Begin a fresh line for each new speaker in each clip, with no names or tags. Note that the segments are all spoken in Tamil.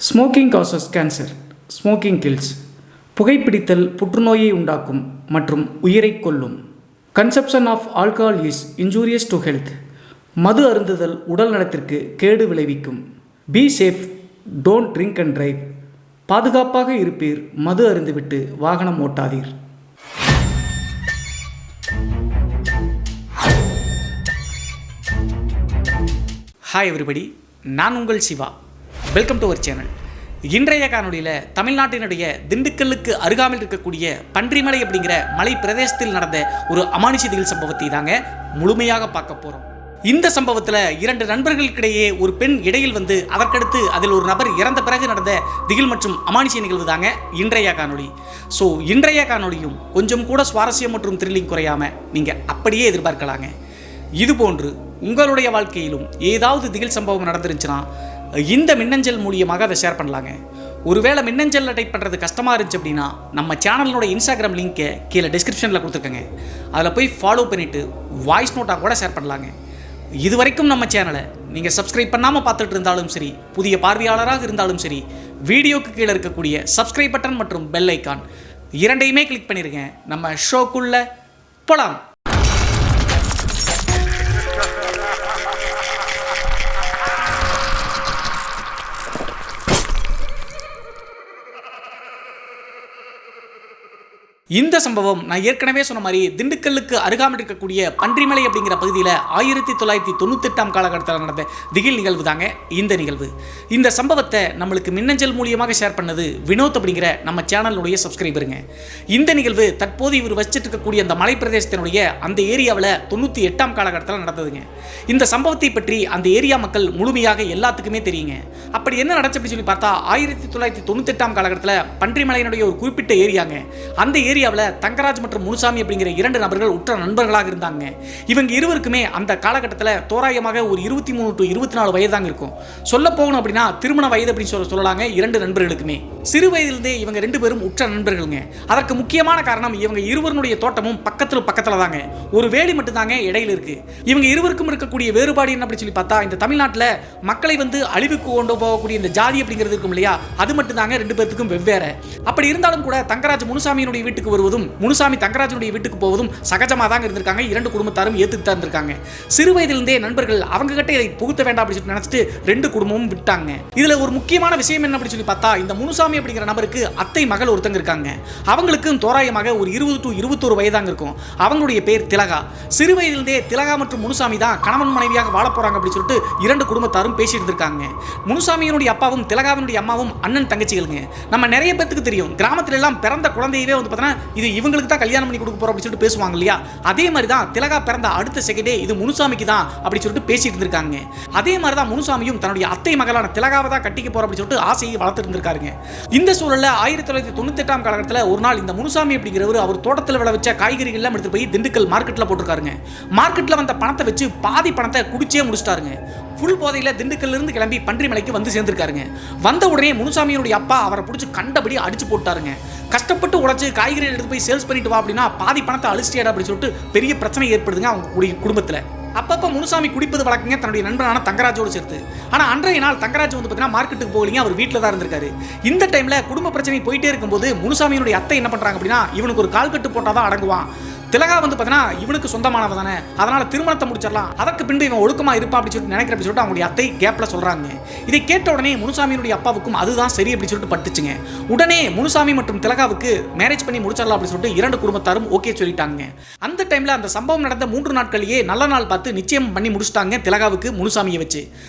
Smoking causes cancer. Smoking kills. புகைப்பிடித்தல் புற்றுநோயை உண்டாக்கும் மற்றும் உயிரை கொல்லும். Consumption of alcohol is injurious to health. மது அருந்துதல் உடல் நலத்திற்கு கேடு விளைவிக்கும். Be safe, don't drink and drive. பாதுகாப்பாக இருப்பீர், மது அருந்துவிட்டு வாகனம் ஓட்டாதீர். ஹாய் எவ்ரிபடி, நான் உங்கள் Shiva. Welcome to our channel. இன்றைய காணொலியில் தமிழ்நாட்டினுடைய திண்டுக்கல்லுக்கு அருகாமையில் இருக்கக்கூடிய பன்றிமலை அப்படிங்கிற மலை பிரதேசத்தில் நடந்த ஒரு அமானுஷ திகில் சம்பவத்தை தாங்க முழுமையாக பார்க்க போகிறோம். இந்த சம்பவத்தில் 2 நண்பர்களுக்கிடையே ஒரு பெண் இடையில் வந்து அதற்கடுத்து அதில் ஒரு நபர் இறந்த பிறகு நடந்த திகில் மற்றும் அமானுஷ நிகழ்வு தாங்க இன்றைய காணொலி. ஸோ இன்றைய காணொலியும் கொஞ்சம் கூட சுவாரஸ்யம் மற்றும் த்ரில்லிங் குறையாமல் நீங்கள் அப்படியே எதிர்பார்க்கலாங்க. இதுபோன்று உங்களுடைய வாழ்க்கையிலும் ஏதாவது திகில் சம்பவம் நடந்துருந்துச்சுன்னா இந்த மின்னஞ்சல் மூலியமாக அதை ஷேர் பண்ணலாங்க. ஒருவேளை மின்னஞ்சலில் டைப் பண்ணுறது கஷ்டமாக இருந்துச்சு அப்படின்னா நம்ம சேனலோட இன்ஸ்டாகிராம் லிங்க்கை கீழே டிஸ்கிரிப்ஷனில் கொடுத்துருக்கேங்க. அதில் போய் ஃபாலோ பண்ணிவிட்டு வாய்ஸ் நோட்டாக கூட ஷேர் பண்ணலாங்க. இது வரைக்கும் நம்ம சேனலை நீங்கள் சப்ஸ்கிரைப் பண்ணாமல் பார்த்துட்டு இருந்தாலும் சரி, புதிய பார்வையாளராக இருந்தாலும் சரி, வீடியோக்கு கீழே இருக்கக்கூடிய சப்ஸ்கிரைப் பட்டன் மற்றும் பெல் ஐக்கான் இரண்டையுமே கிளிக் பண்ணிடுங்க. நம்ம ஷோக்குள்ளே போகலாம். இந்த சம்பவம் நான் ஏற்கனவே சொன்ன மாதிரி திண்டுக்கல்லுக்கு அருகாமல் இருக்கக்கூடிய பன்றிமலை அப்படிங்கிற பகுதியில் 1998 காலகட்டத்தில் நடந்த திகில் நிகழ்வு தாங்க இந்த நிகழ்வு. இந்த சம்பவத்தை நம்மளுக்கு மின்னஞ்சல் மூலியமாக ஷேர் பண்ணது வினோத் அப்படிங்கிற நம்ம சேனலுடைய சப்ஸ்கிரைபருங்க. இந்த நிகழ்வு தற்போது இவர் வச்சுட்டு இருக்கக்கூடிய அந்த மலை பிரதேசத்தினுடைய அந்த ஏரியாவில் 98 காலகட்டத்தில் நடந்ததுங்க. இந்த சம்பவத்தை பற்றி அந்த ஏரியா மக்கள் முழுமையாக எல்லாத்துக்குமே தெரியுங்க. அப்படி என்ன நடந்துச்சு அப்படின்னு சொல்லி பார்த்தா 1998 காலகட்டத்தில் பன்றிமலையினுடைய ஒரு குறிப்பிட்ட ஏரியாங்க. அந்த ஏரியாவில் தங்கராஜ் மற்றும் முனுசாமி அப்படிங்கிற 2 நபர்கள் உற்ற நண்பர்களாக இருந்தாங்க. இவங்க இருவருக்குமே அந்த காலகட்டத்தில் தோராயமாக ஒரு 23 to 24 வயது தாங்க இருக்கும். சொல்ல போகணும் அப்படின்னா திருமண வயது அப்படின்னு சொல்லலாங்க. 2 நண்பர்களுக்குமே சிறு வயதிலிருந்தே இவங்க 2 பேரும் உற்ற நண்பர்களுங்க. அதற்கு முக்கியமான காரணம் இவங்க இருவருடைய தோட்டமும் பக்கத்தில் தாங்க. ஒரு வேலி மட்டும் தாங்க இடையில இருக்கு. இவங்க இருவருக்கும் இருக்கக்கூடிய வேறுபாடு என்ன அப்படின்னு சொல்லி பார்த்தா, இந்த தமிழ்நாட்டில் மக்களை வந்து அழிவுக்கு கொண்டு போகக்கூடிய இந்த ஜாதி அப்படிங்கிறது இருக்கும் இல்லையா, அது மட்டும் தாங்க 2 பேருக்கும் வெவ்வேறு. அப்படி இருந்தாலும் கூட தங்கராஜ் முனுசாமியினுடைய வீட்டுக்கு வருவதும் முனுசாமி தங்கராஜனுடைய வீட்டுக்கு போவதும் சகஜமாக தாங்க இருந்திருக்காங்க. 2 குடும்பத்தாரும் ஏத்துட்டு தான் இருந்திருக்காங்க. சிறு வயதிலிருந்தே நண்பர்கள் அவங்க கிட்ட இதை புகுத்த வேண்டாம் அப்படின்னு சொல்லி நினைச்சிட்டு 2 குடும்பமும் விட்டாங்க. இதுல ஒரு முக்கியமான விஷயம் என்ன அப்படின்னு சொல்லி பார்த்தா, இந்த முனுசாமி அப்படிங்கிற நபருக்கு அத்தை மகள் ஒருத்தங்க இருக்காங்க. அவங்களுக்கு தோராயமாக ஒரு 20 to 21 வயதாங்க இருக்கும். அவங்களுடைய பேர் திலகா. சிறு வயதிலிருந்தே திலகா மற்றும் முனுசாமி தான் கணவன் மனைவியாக வாழ போறாங்க அப்படின்னு சொல்லிட்டு 2 குடும்பத்தாரும் பேசிட்டு இருக்காங்க. முனுசாமியினுடைய அப்பாவும் திலகாவினுடைய அம்மாவும் அண்ணன் தங்கச்சிகளுங்க. நம்ம நிறைய பேருக்கு தெரியும், கிராமத்துல எல்லாம் பிறந்த குழந்தையவே வந்து பார்த்தா இது இவங்களுக்கு தான் கல்யாணம் பண்ணி கொடுக்க போறோம் அப்படின்னு சொல்லிட்டு பேசுவாங்க இல்லையா. அதே மாதிரி தான் திலகா பிறந்த அடுத்த செகண்டே இது முனுசாமிக்கு தான் அப்படின்னு சொல்லிட்டு பேசிட்டு இருந்திருக்காங்க. அதே மாதிரி தான் முனுசாமியும் தன்னுடைய அத்தை மகளான திலகாவை தான் கட்டிக்க போறோம் அப்படின்னு சொல்லிட்டு ஆசையை வளர்த்துட்டு இருந்திருக்காருங்க. இந்த சூழல்ல 1998 காலகட்டத்தில் ஒரு நாள் இந்த முனுசாமி அப்படிங்கிறவர் அவர் தோட்டத்தில் விளைவிச்ச காய்கறிகள் எல்லாம் எடுத்து போய் திண்டுக்கல் மார்க்கெட்ல போட்டிருக்காருங்க. மார்க்கெட்ல வந்த பணத்தை வச்சு பாதி பணத்தை குடிச்சே முடிச்சிட்டாருங்க. ஃபுல் போதையில் திண்டுக்கல்ல இருந்து கிளம்பி பன்றிமலைக்கு வந்து சேர்ந்திருக்காருங்க. வந்த உடனே முனுசாமியினுடைய அப்பா அவரை பிடிச்சி கண்டபடி அடிச்சு போட்டாருங்க. கஷ்டப்பட்டு உழைச்சு காய்கறி எடுத்து போய் சேல்ஸ் பண்ணிட்டு வா அப்படின்னா பாதி பணத்தை அழிச்சிட்டேடா அப்படின்னு சொல்லிட்டு பெரிய பிரச்சனை ஏற்படுதுங்க அவங்க குடும்பத்தில். அப்பப்போ முனுசாமி குடிப்பது வழக்கங்க தன்னுடைய நண்பனான தங்கராஜோடு சேர்த்து. ஆனால் அன்றைய நாள் தங்கராஜ் வந்து பார்த்தீங்கன்னா மார்க்கெட்டுக்கு போகலீங்க, அவர் வீட்டில் தான் இருந்திருக்காரு. இந்த டைமில் குடும்ப பிரச்சனை போயிட்டே இருக்கும்போது முனுசாமியினுடைய அத்தை என்ன பண்ணுறாங்க அப்படின்னா, இவனுக்கு ஒரு கால் கட்டு போட்டால் தான் அடங்குவான். திலகா வந்து பார்த்தீங்கன்னா இவனுக்கு சொந்தமானவ தானே, அதனால திருமணத்தை முடிச்சிடலாம், அதற்கு பின்பு இவன் ஒழுக்கமாக இருப்பான் அப்படின்னு சொல்லிட்டு நினைக்கிற அப்படின்னு சொல்லிட்டு அவங்களுடைய அத்தை கேப்ல சொல்றாங்க. இதை கேட்ட உடனே முனுசாமியினுடைய அப்பாவுக்கும் அதுதான் சரி அப்படின்னு சொல்லிட்டு பட்டுச்சுங்க. உடனே முனுசாமி மற்றும் திலகாவுக்கு மேரேஜ் பண்ணி முடிச்சிடலாம் அப்படின்னு சொல்லிட்டு 2 குடும்பத்தாரும் ஓகே சொல்லிட்டாங்க. அந்த டைம்ல அந்த சம்பவம் நடந்த 3 நாட்களிலேயே நல்ல நாள் பார்த்து நிச்சயம் பண்ணி முடிச்சிட்டாங்க திலகாவுக்கு முனுசாமியை வச்சு.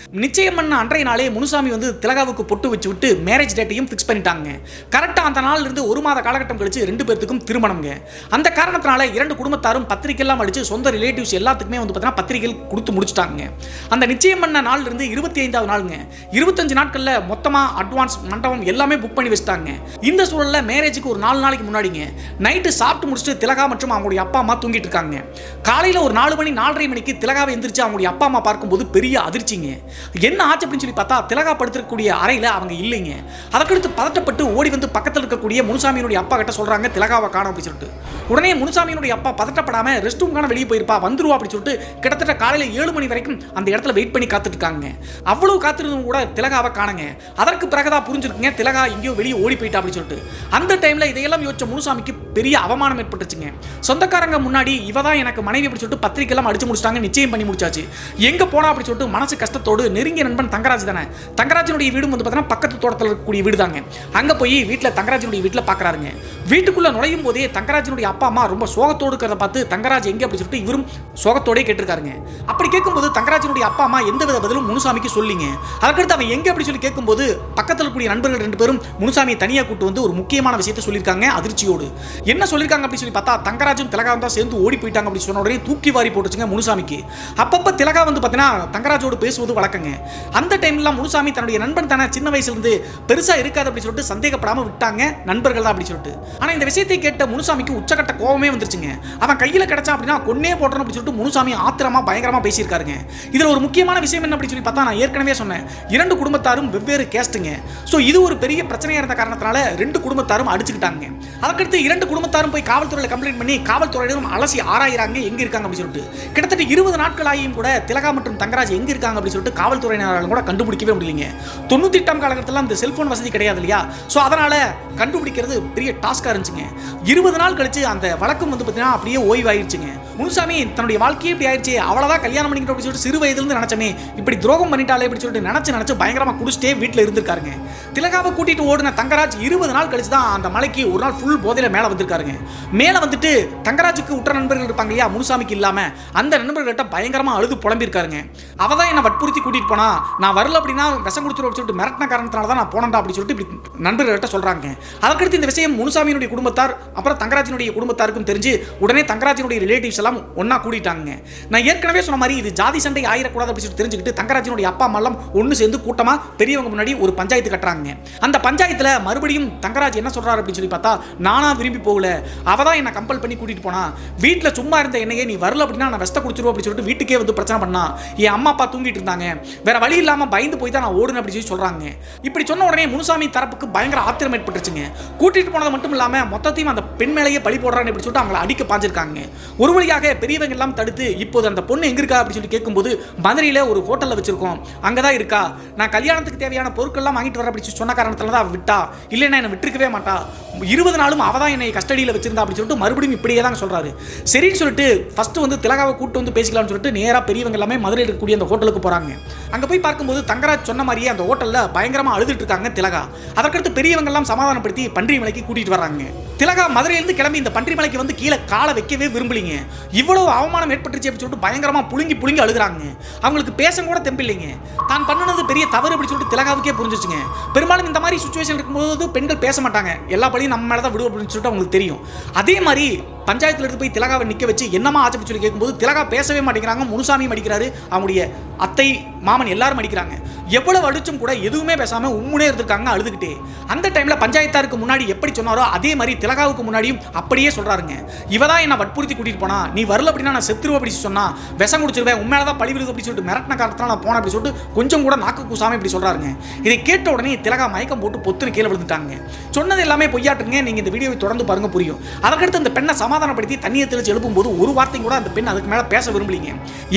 நிச்சயம் பண்ண அன்றைய நாளே முனுசாமி வந்து திலகாவுக்கு பொட்டு வச்சு விட்டு மேரேஜ் டேட்டையும் ஃபிக்ஸ் பண்ணிட்டாங்க. கரெக்டாக அந்த நாள்ல இருந்து 1 மாத காலகட்டம் கழிச்சு 2 பேருக்கும் திருமணம்ங்க. அந்த காரணத்தினால 2 குடும்பத்தாரும் பத்திரிகை எல்லாம் அடிச்சு சொந்த ரிலேட்டிவ்ஸ் எல்லாத்துக்குமே வந்து பார்த்தீங்கன்னா பத்திரிகைகள் கொடுத்து முடிச்சிட்டாங்க. அந்த நிச்சயம் பண்ண நாள்ல இருந்து 25வது நாளுங்க 25 நாட்கள்ல மொத்தமா அட்வான்ஸ் மண்டபம் எல்லாமே புக் பண்ணி வச்சிட்டாங்க. இந்த சூழல்ல மேரேஜுக்கு ஒரு 4 நாளைக்கு முன்னாடிங்க நைட்டு சாப்பிட்டு முடிச்சுட்டு திலகா மற்றும் அவங்களுடைய அப்பா அம்மா தூங்கிட்டு இருக்காங்க. காலையில ஒரு 4 மணி 4:30 மணிக்கு திலகாவை எந்திரிச்சு அவங்களுடைய அப்பா அம்மா பார்க்கும்போது பெரிய அதிர்ச்சிங்க. என்ன ஆச்சு அப்படின்னு சொல்லி பார்த்தா, திலகா படுத்திருக்கக்கூடிய அறையில அவங்க இல்லைங்க. அதற்கடுத்து பதட்டப்பட்டு ஓடி வந்து பக்கத்தில் இருக்கக்கூடிய முனுசாமியினுடைய அப்பா கிட்ட சொல்றாங்க திலகாவை காணோம் அப்படின்னு சொல்லிட்டு. உடனே முனுசாமியினுடைய அப்பா அப்பா பதட்டப்படாம ரெஸ்ட் ரூம்கான வெளியே போயிருப்பா, வந்துருவா அப்படின்னு சொல்லிட்டு கிட்டத்தட்ட காலையில 7 மணி வரைக்கும் அந்த இடத்துல வெயிட் பண்ணி காத்துட்டு இருக்காங்க. அவ்வளவு காத்திருந்தும் கூட திலகாவை காணுங்க. அதற்கு பிறகுதான் புரிஞ்சிருக்குங்க திலகா எங்கேயோ வெளியே ஓடி போயிட்டா அப்படின்னு சொல்லிட்டு. அந்த டைம்ல இதையெல்லாம் யோசிச்ச முனுசாமிக்கு பெரிய அவமானம் ஏற்பட்டுச்சுங்க. சொந்தக்காரங்க முன்னாடி இவதான் எனக்கு மனைவி அப்படி சொல்லிட்டு பத்திரிக்கை எல்லாம் அடிச்சு முடிச்சிட்டாங்க, நிச்சயம் பண்ணி முடிச்சாச்சு. எங்க போனா அப்படி சொல்லிட்டு மனசு கஷ்டத்தோடு நெருங்கிய நண்பன் தங்கராஜ் தானே, தங்கராஜனுடைய வீடு வந்து பார்த்தீங்கன்னா பக்கத்து தோட்டத்தில் இருக்கக்கூடிய வீடு தாங்க. அங்க போய் வீட்டில் தங்கராஜனுடைய வீட்டில் பார்க்குறாருங்க. வீட்டுக்குள்ள நுழையும் போதே தங்கராஜனுடைய அப்பா அம்மா ரொம்ப சோகத்தோடு இருக்கிறத பார்த்து தங்கராஜ் எங்க அப்படி சொல்லிட்டு இவரும் சோகத்தோடே கேட்டிருக்காருங்க. அப்படி கேட்கும்போது தங்கராஜனுடைய அப்பா அம்மா எந்த வித பதிலும் முனுசாமிக்கு சொல்லிங்க. அதுக்கடுத்து அவன் எங்க அப்படி சொல்லி கேட்கும்போது பக்கத்தில் கூடிய நண்பர்கள் 2 பேரும் முனுசாமியை தனியாக கூட்டு வந்து ஒரு முக்கியமான விஷயத்தை சொல்லியிருக்காங்க அதிர்ச்சியோடு. என்ன சொல்லியிருக்காங்க அப்படி சொல்லி பார்த்தா தங்கராஜும் திலகாவும் தான் சேர்ந்து ஓடி போயிட்டாங்க அப்படி சொன்ன உடனே தூக்கி வாரி போட்டுச்சுங்க முனுசாமிக்கு. அப்பப்ப திலகா வந்து பார்த்தீங்கன்னா தங்கராஜோடு பேசுவது வழக்கங்க. அந்த டைம்ல முனுசாமி தன்னுடைய நண்பன் தானே சின்ன வயசுல இருந்து பெருசா இருக்காது அப்படி சொல்லிட்டு சந்தேகப்படாம விட்டாங்க நண்பர்கள் தான் அப்படி சொல்லிட்டு. ஆனா இந்த விஷயத்தை கேட்ட முனுசாமிக்கு உச்சகட்ட கோபமே வந்துருச்சுங்க. அவன் கையில கிடைச்சா அப்படின்னா கொன்னே போட்டணும் அப்படி சொல்லிட்டு முனுசாமி ஆத்திரமா பயங்கரமா பேசியிருக்காருங்க. இதுல ஒரு முக்கியமான விஷயம் என்ன அப்படி சொல்லி பார்த்தா நான் ஏற்கனவே சொன்னேன் 2 குடும்பத்தாரும் வெவ்வேறு கேஸ்ட்டுங்க. ஸோ இது ஒரு பெரிய பிரச்சனையா இருந்த காரணத்தினால 2 குடும்பத்தாரும் அடிச்சுக்கிட்டாங்க. அதுக்கடுத்து 2 குடும்பத்தாரும் போய் காவல்துறையில் கம்ப்ளைண்ட் பண்ணி காவல்துறையிடம் அலசி ஆராயிறாங்க எங்க இருக்காங்க அப்படி சொல்லிட்டு. கிட்டத்தட்ட 20 நாட்கள் ஆகியும் கூட திலகா மற்றும் தங்கராஜ் எங்க இருக்காங்க அப்படி சொல்லிட்டு காவல்துறையினராலும் கூட கண்டுபிடிக்கவே முடியலைங்க. 98ஆம் காலகட்டத்தில் அந்த செல்போன் வசதி கிடையாது இல்லையா, ஸோ அதனால கண்டுபிடிக்கிறது பெரிய டாஸ்கா இருந்துச்சுங்க. 20 நாள் கழிச்சு அந்த வழக்கம் வந்து பார்த்தீங்கன்னா அப்படியே ஓய்வாயிருச்சுங்க. முனுசாமி தன்னுடைய வாழ்க்கையே இப்படி ஆயிடுச்சு, அவ்வளோதான் கல்யாணம் பண்ணிக்கிட்டு அப்படி சொல்லிட்டு சிறு வயதுலேருந்து நினைச்சமே இப்படி துரோகம் பண்ணிட்டாலே அப்படி சொல்லிட்டு நினைச்சு பயங்கரமா குடிச்சிட்டே வீட்டில் இருந்திருக்காருங்க. திலகாவை கூட்டிட்டு ஓடின தங்கராஜ் 20 நாள் கழிச்சு தான் அந்த மலைக்கு ஒரு நாள் ஃபுல் போதையில மேலே வந்திருக்காருங்க. மேலே வந்துட்டு தங்கராஜுக்கு உற்ற நண்பர்கள் இருப்பாங்க இல்லையா, முனுசாமிக்கு இல்லாம அந்த நண்பர்கள்ட்ட பயங்கரமா அழுது புலம்பிருக்காருங்க. அவ தான் என்னை வற்புறுத்தி கூட்டிட்டு போனா, நான் வரல அப்படின்னா விஷம் குடிச்சிடும் சொல்லிட்டு மிரட்டின காரணத்தினால தான் நான் போனேன்டா அப்படி சொல்லிட்டு இப்படி நண்பர்கள்ட்ட சொல்றாங்க. அதற்கடுத்து இந்த விஷயம் முனுசாமியினுடைய குடும்பத்தார் அப்புறம் தங்கராஜினுடைய குடும்பத்தாருக்கும் தெரிஞ்சு உடனே தங்கராஜினுடைய ரிலேட்டிவ்ஸ் எல்லாம் ஒன்னா கூட்டிட்டாங்க. நான் ஏற்கனவே சொன்ன மாதிரி இது ஜாதி சண்டை ஆயிரக்கூடாது அப்படி சொல்லிட்டு தெரிஞ்சுக்கிட்டு தங்கராஜினுடைய அப்பா அம்மா எல்லாம் ஒன்று சேர்ந்து கூட்டமா பெரியவங்க முன்னாடி ஒரு பஞ்சாயத்து கட்டுறாங்க. அந்த பஞ்சாயத்துல மறுபடியும் தங்கராஜ் என்ன சொல்றாரு அப்படின்னு சொல்லி பார்த்தா, நானா விரும்பி போகல, அவதான் என்ன கம்பல் பண்ணி கூட்டிட்டு போனா, வீட்டுல சும்மா இருந்த என்னையே நீ வரல அப்படின்னா நான் வெஸ்ட குடிச்சிருவோம் அப்படி சொல்லிட்டு வீட்டுக்கே வந்து பிரச்சனை பண்ணா, என் அம்மா அப்பா தூங்கிட்டு இருந்தாங்க, வேற வழி இல்லாம பயந்து போய் தான் நான் ஓடுனேன் அப்படி சொல்லி சொல்றாங்க. இப்படி சொன்ன உடனே முனுசாமி தரப்புக்கு பயங்கர ஆத்திரம் ஏற்பட்டுருச்சுங்க. கூட்டிட்டு போனது மட்டும் இல்லாம மொத்தத்தையும் அந்த பெண் மேலேயே பழி போடுறான்னு அப்படி சொல்லிட்டு அவங்களை அடிக்க பாஞ்சிருக்காங்க. ஒரு வழியாக பெரியவங்க எல்லாம் தடுத்து இப்போது அந்த பொண்ணு எங்க இருக்கா அப்படி சொல்லி கேட்கும்போது மதுரையில ஒரு ஹோட்டல்ல வச்சிருக்கோம், அங்கதான் இருக்கா, நான் கல்யாணத்துக்கு தேவையான பொருட்கள் எல்லாம் வாங்கிட்டு வர அப்படி சொன்ன காரணத்துல தான் விட்டா, இல்லைன்னா என்ன விட்டுருக்கவே மாட்டா, 20 நாளும் அவதான் என்னை கஸ்டடியில் வச்சிருந்தா அப்படி சொல்லிட்டு மறுபடியும் இப்படியே தான் சொல்றாரு. சரின்னு சொல்லிட்டு ஃபர்ஸ்ட் வந்து திலகாவை கூட்டு வந்து பேசிக்கலாம்னு சொல்லிட்டு நேரா பெரியவங்க எல்லாமே மதுரையில் இருக்கக்கூடிய அந்த ஹோட்டலுக்கு போறாங்க. அங்க போய் பார்க்கும்போது தங்கராஜ் சொன்ன மாதிரியே அந்த ஹோட்டல்ல பயங்கரமா அழுதுட்டு இருக்காங்க திலகா. அதற்கடுத்து பெரியவங்க எல்லாம் சமாதானப்படுத்தி பன்றிமலைக்கு கூட்டிட்டு வர்றாங்க. திலகா மதுரையிலிருந்து கிளம்பி இந்த பன்றிமலைக்கு வந்து கீழே காலை வைக்கவே விரும்பலீங்க. இவ்வளவு அவமானம் ஏற்பட்டுச்சு அப்படின்னு சொல்லிட்டு பயங்கரமா புழுங்கி அழுகுறாங்க. அவங்களுக்கு பேச கூட தெம்பில்லைங்க. தான் பண்ணது பெரிய தவறு அப்படி சொல்லிட்டு திலகாவுக்கே புரிஞ்சிச்சுங்க. பெரும்பாலும் இந்த மாதிரி சிச்சுவேஷன் இருக்கும்போது பெண்கள் பேச மாட்டாங்க, எல்லா பழியும் நம்ம மேல தான் விடும் அப்படின்னு சொல்லிட்டு அவங்களுக்கு தெரியும். அதே மாதிரி பஞ்சாயத்துல எடுத்து போய் திலகாவை நிக்க வச்சு என்னமா ஆச்சு சொல்லி கேட்கும்போது திலகா பேசவே மாட்டேங்கிறாங்க. முனுசாமியும் அடிக்கிறாரு, அவங்களுடைய அத்தை மாமன் எல்லாரும் அடிக்கிறாங்க. எவ்வளவு அடிச்சும் கூட எதுவுமே பேசாம உம்முனே இருந்திருக்காங்க அழுதுகிட்டே. அந்த டைம்ல பஞ்சாயத்தாருக்கு முன்னாடி எப்படி சொன்னாரோ அதே மாதிரி திலகாவுக்கு முன்னாடியும் அப்படியே சொல்றாருங்க. இவதான் என்ன வற்புறுத்தி கூட்டிட்டு போனா, நீ வரல அப்படின்னா நான் செத்துருவேன் அப்படி சொன்னா, விஷம் குடிச்சிருவேன், உண்மையிலதான் பழி விழுது அப்படி சொல்லிட்டு மிரட்டின காரணத்தால நான் போனேன் அப்படி சொல்லிட்டு கொஞ்சம் கூட நாக்கு கூசாம இப்படி சொல்றாருங்க. இதை கேட்ட உடனே திலகா மயக்கம் போட்டு பொத்துன்னு கீழே விழுந்துட்டாங்க. சொன்னது எல்லாமே பொய்யாட்டுங்க. நீங்க இந்த வீடியோவை தொடர்ந்து பாருங்க புரியும். அதற்கடுத்து அந்த பெண்ணை சமாதானப்படுத்தி தண்ணியை தெளிச்சு எழுப்பும் போது ஒரு வார்த்தை கூட அந்த பெண் அதுக்கு மேல பேச விரும்பலீங்க.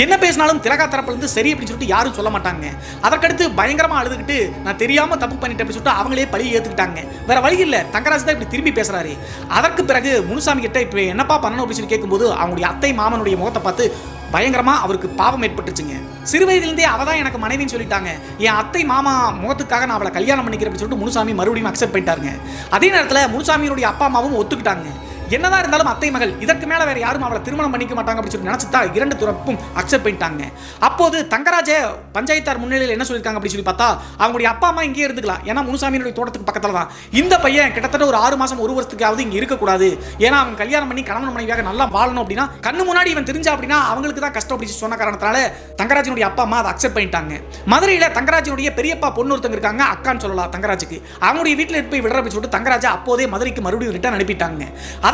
என்ன பேசினாலும் திலகா தரப்புல இருந்து சரி அப்படின்னு சொல்லிட்டு யாரும் சொல்ல மாட்டாங்க. அதற்கடுத்து பயங்கரமா அழுதுகிட்டு நான் தெரியாம தப்பு பண்ணிட்டேன் அப்படின்னு சொல்லிட்டு அவங்களே பழி ஏத்துக்கிட்டாங்க. வேற வழி இல்ல, தங்கராஜ் தான் இப்படி திரும்பி பேசுறாரு. அதற்கு பிறகு முனுசாமி கிட்ட இப்ப என்னப்பா பண்ணணும் அப்படின்னு சொல்லி கேட்கும்போது அவங்களுடைய அத்தை மாமனுடைய முகத்தை பார்த்து பயங்கரமா அவருக்கு பாவம் ஏற்பட்டுச்சுங்க. சிறு வயதிலிருந்தே அவதான் எனக்கு மனைவின்னு சொல்லிட்டாங்க, என் அத்தை மாமா முகத்துக்காக நான் அவளை கல்யாணம் பண்ணிக்கிறேன் அப்படின்னு சொல்லிட்டு முனுசாமி மறுபடியும் அக்செப்ட் பண்ணிட்டாருங்க. அதே நேரத்தில் முனுசாமியினுடைய அப்பா அம்மாவும் ஒத்துக்கிட்டாங்க. என்னதான் இருந்தாலும் அத்தை மகள், இதற்கு மேல வேற யாரும் அவளை திருமணம் பண்ணிக்க மாட்டாங்க அப்படின்னு சொல்லி நினைச்சுதான் 2 தரப்பும் அக்செப்ட் பண்ணிட்டாங்க. அப்போது தங்கராஜ பஞ்சாயத்தார் முன்னிலையில் என்ன சொல்லியிருக்காங்க அப்படின்னு சொல்லி பார்த்தா, அவங்களுடைய அப்பா அம்மா இங்கே இருந்துக்கலாம், ஏன்னா முனுசாமியினுடைய தோட்டத்துக்கு பக்கத்துல தான். இந்த பையன் கிட்டத்தட்ட ஒரு 6 மாசம் 1 வருஷத்துக்காவது இங்க இருக்கக்கூடாது, ஏன்னா அவங்க கல்யாணம் பண்ணி கணவன் மனைவியாக நல்லா வாழணும் அப்படின்னா கண்ணு முன்னாடி இவன் தெரிஞ்சா அப்படின்னா அவங்களுக்கு தான் கஷ்டம் அப்படின்னு சொன்ன காரணத்தால தங்கராஜனுடைய அப்பா அம்மா அதை அக்செப்ட் பண்ணிட்டாங்க. மதுரையில தங்கராஜனுடைய பெரியப்பா பொண்ணு ஒருத்தங்க இருக்காங்க, அக்கான்னு சொல்லலாம் தங்கராஜுக்கு. அவங்களுடைய வீட்டில் போய் விடுற அப்படின்னு சொல்லிட்டு தங்கராஜா அப்போதே மதுரைக்கு மறுபடியும் ரிட்டர்ன் அனுப்பிட்டாங்க.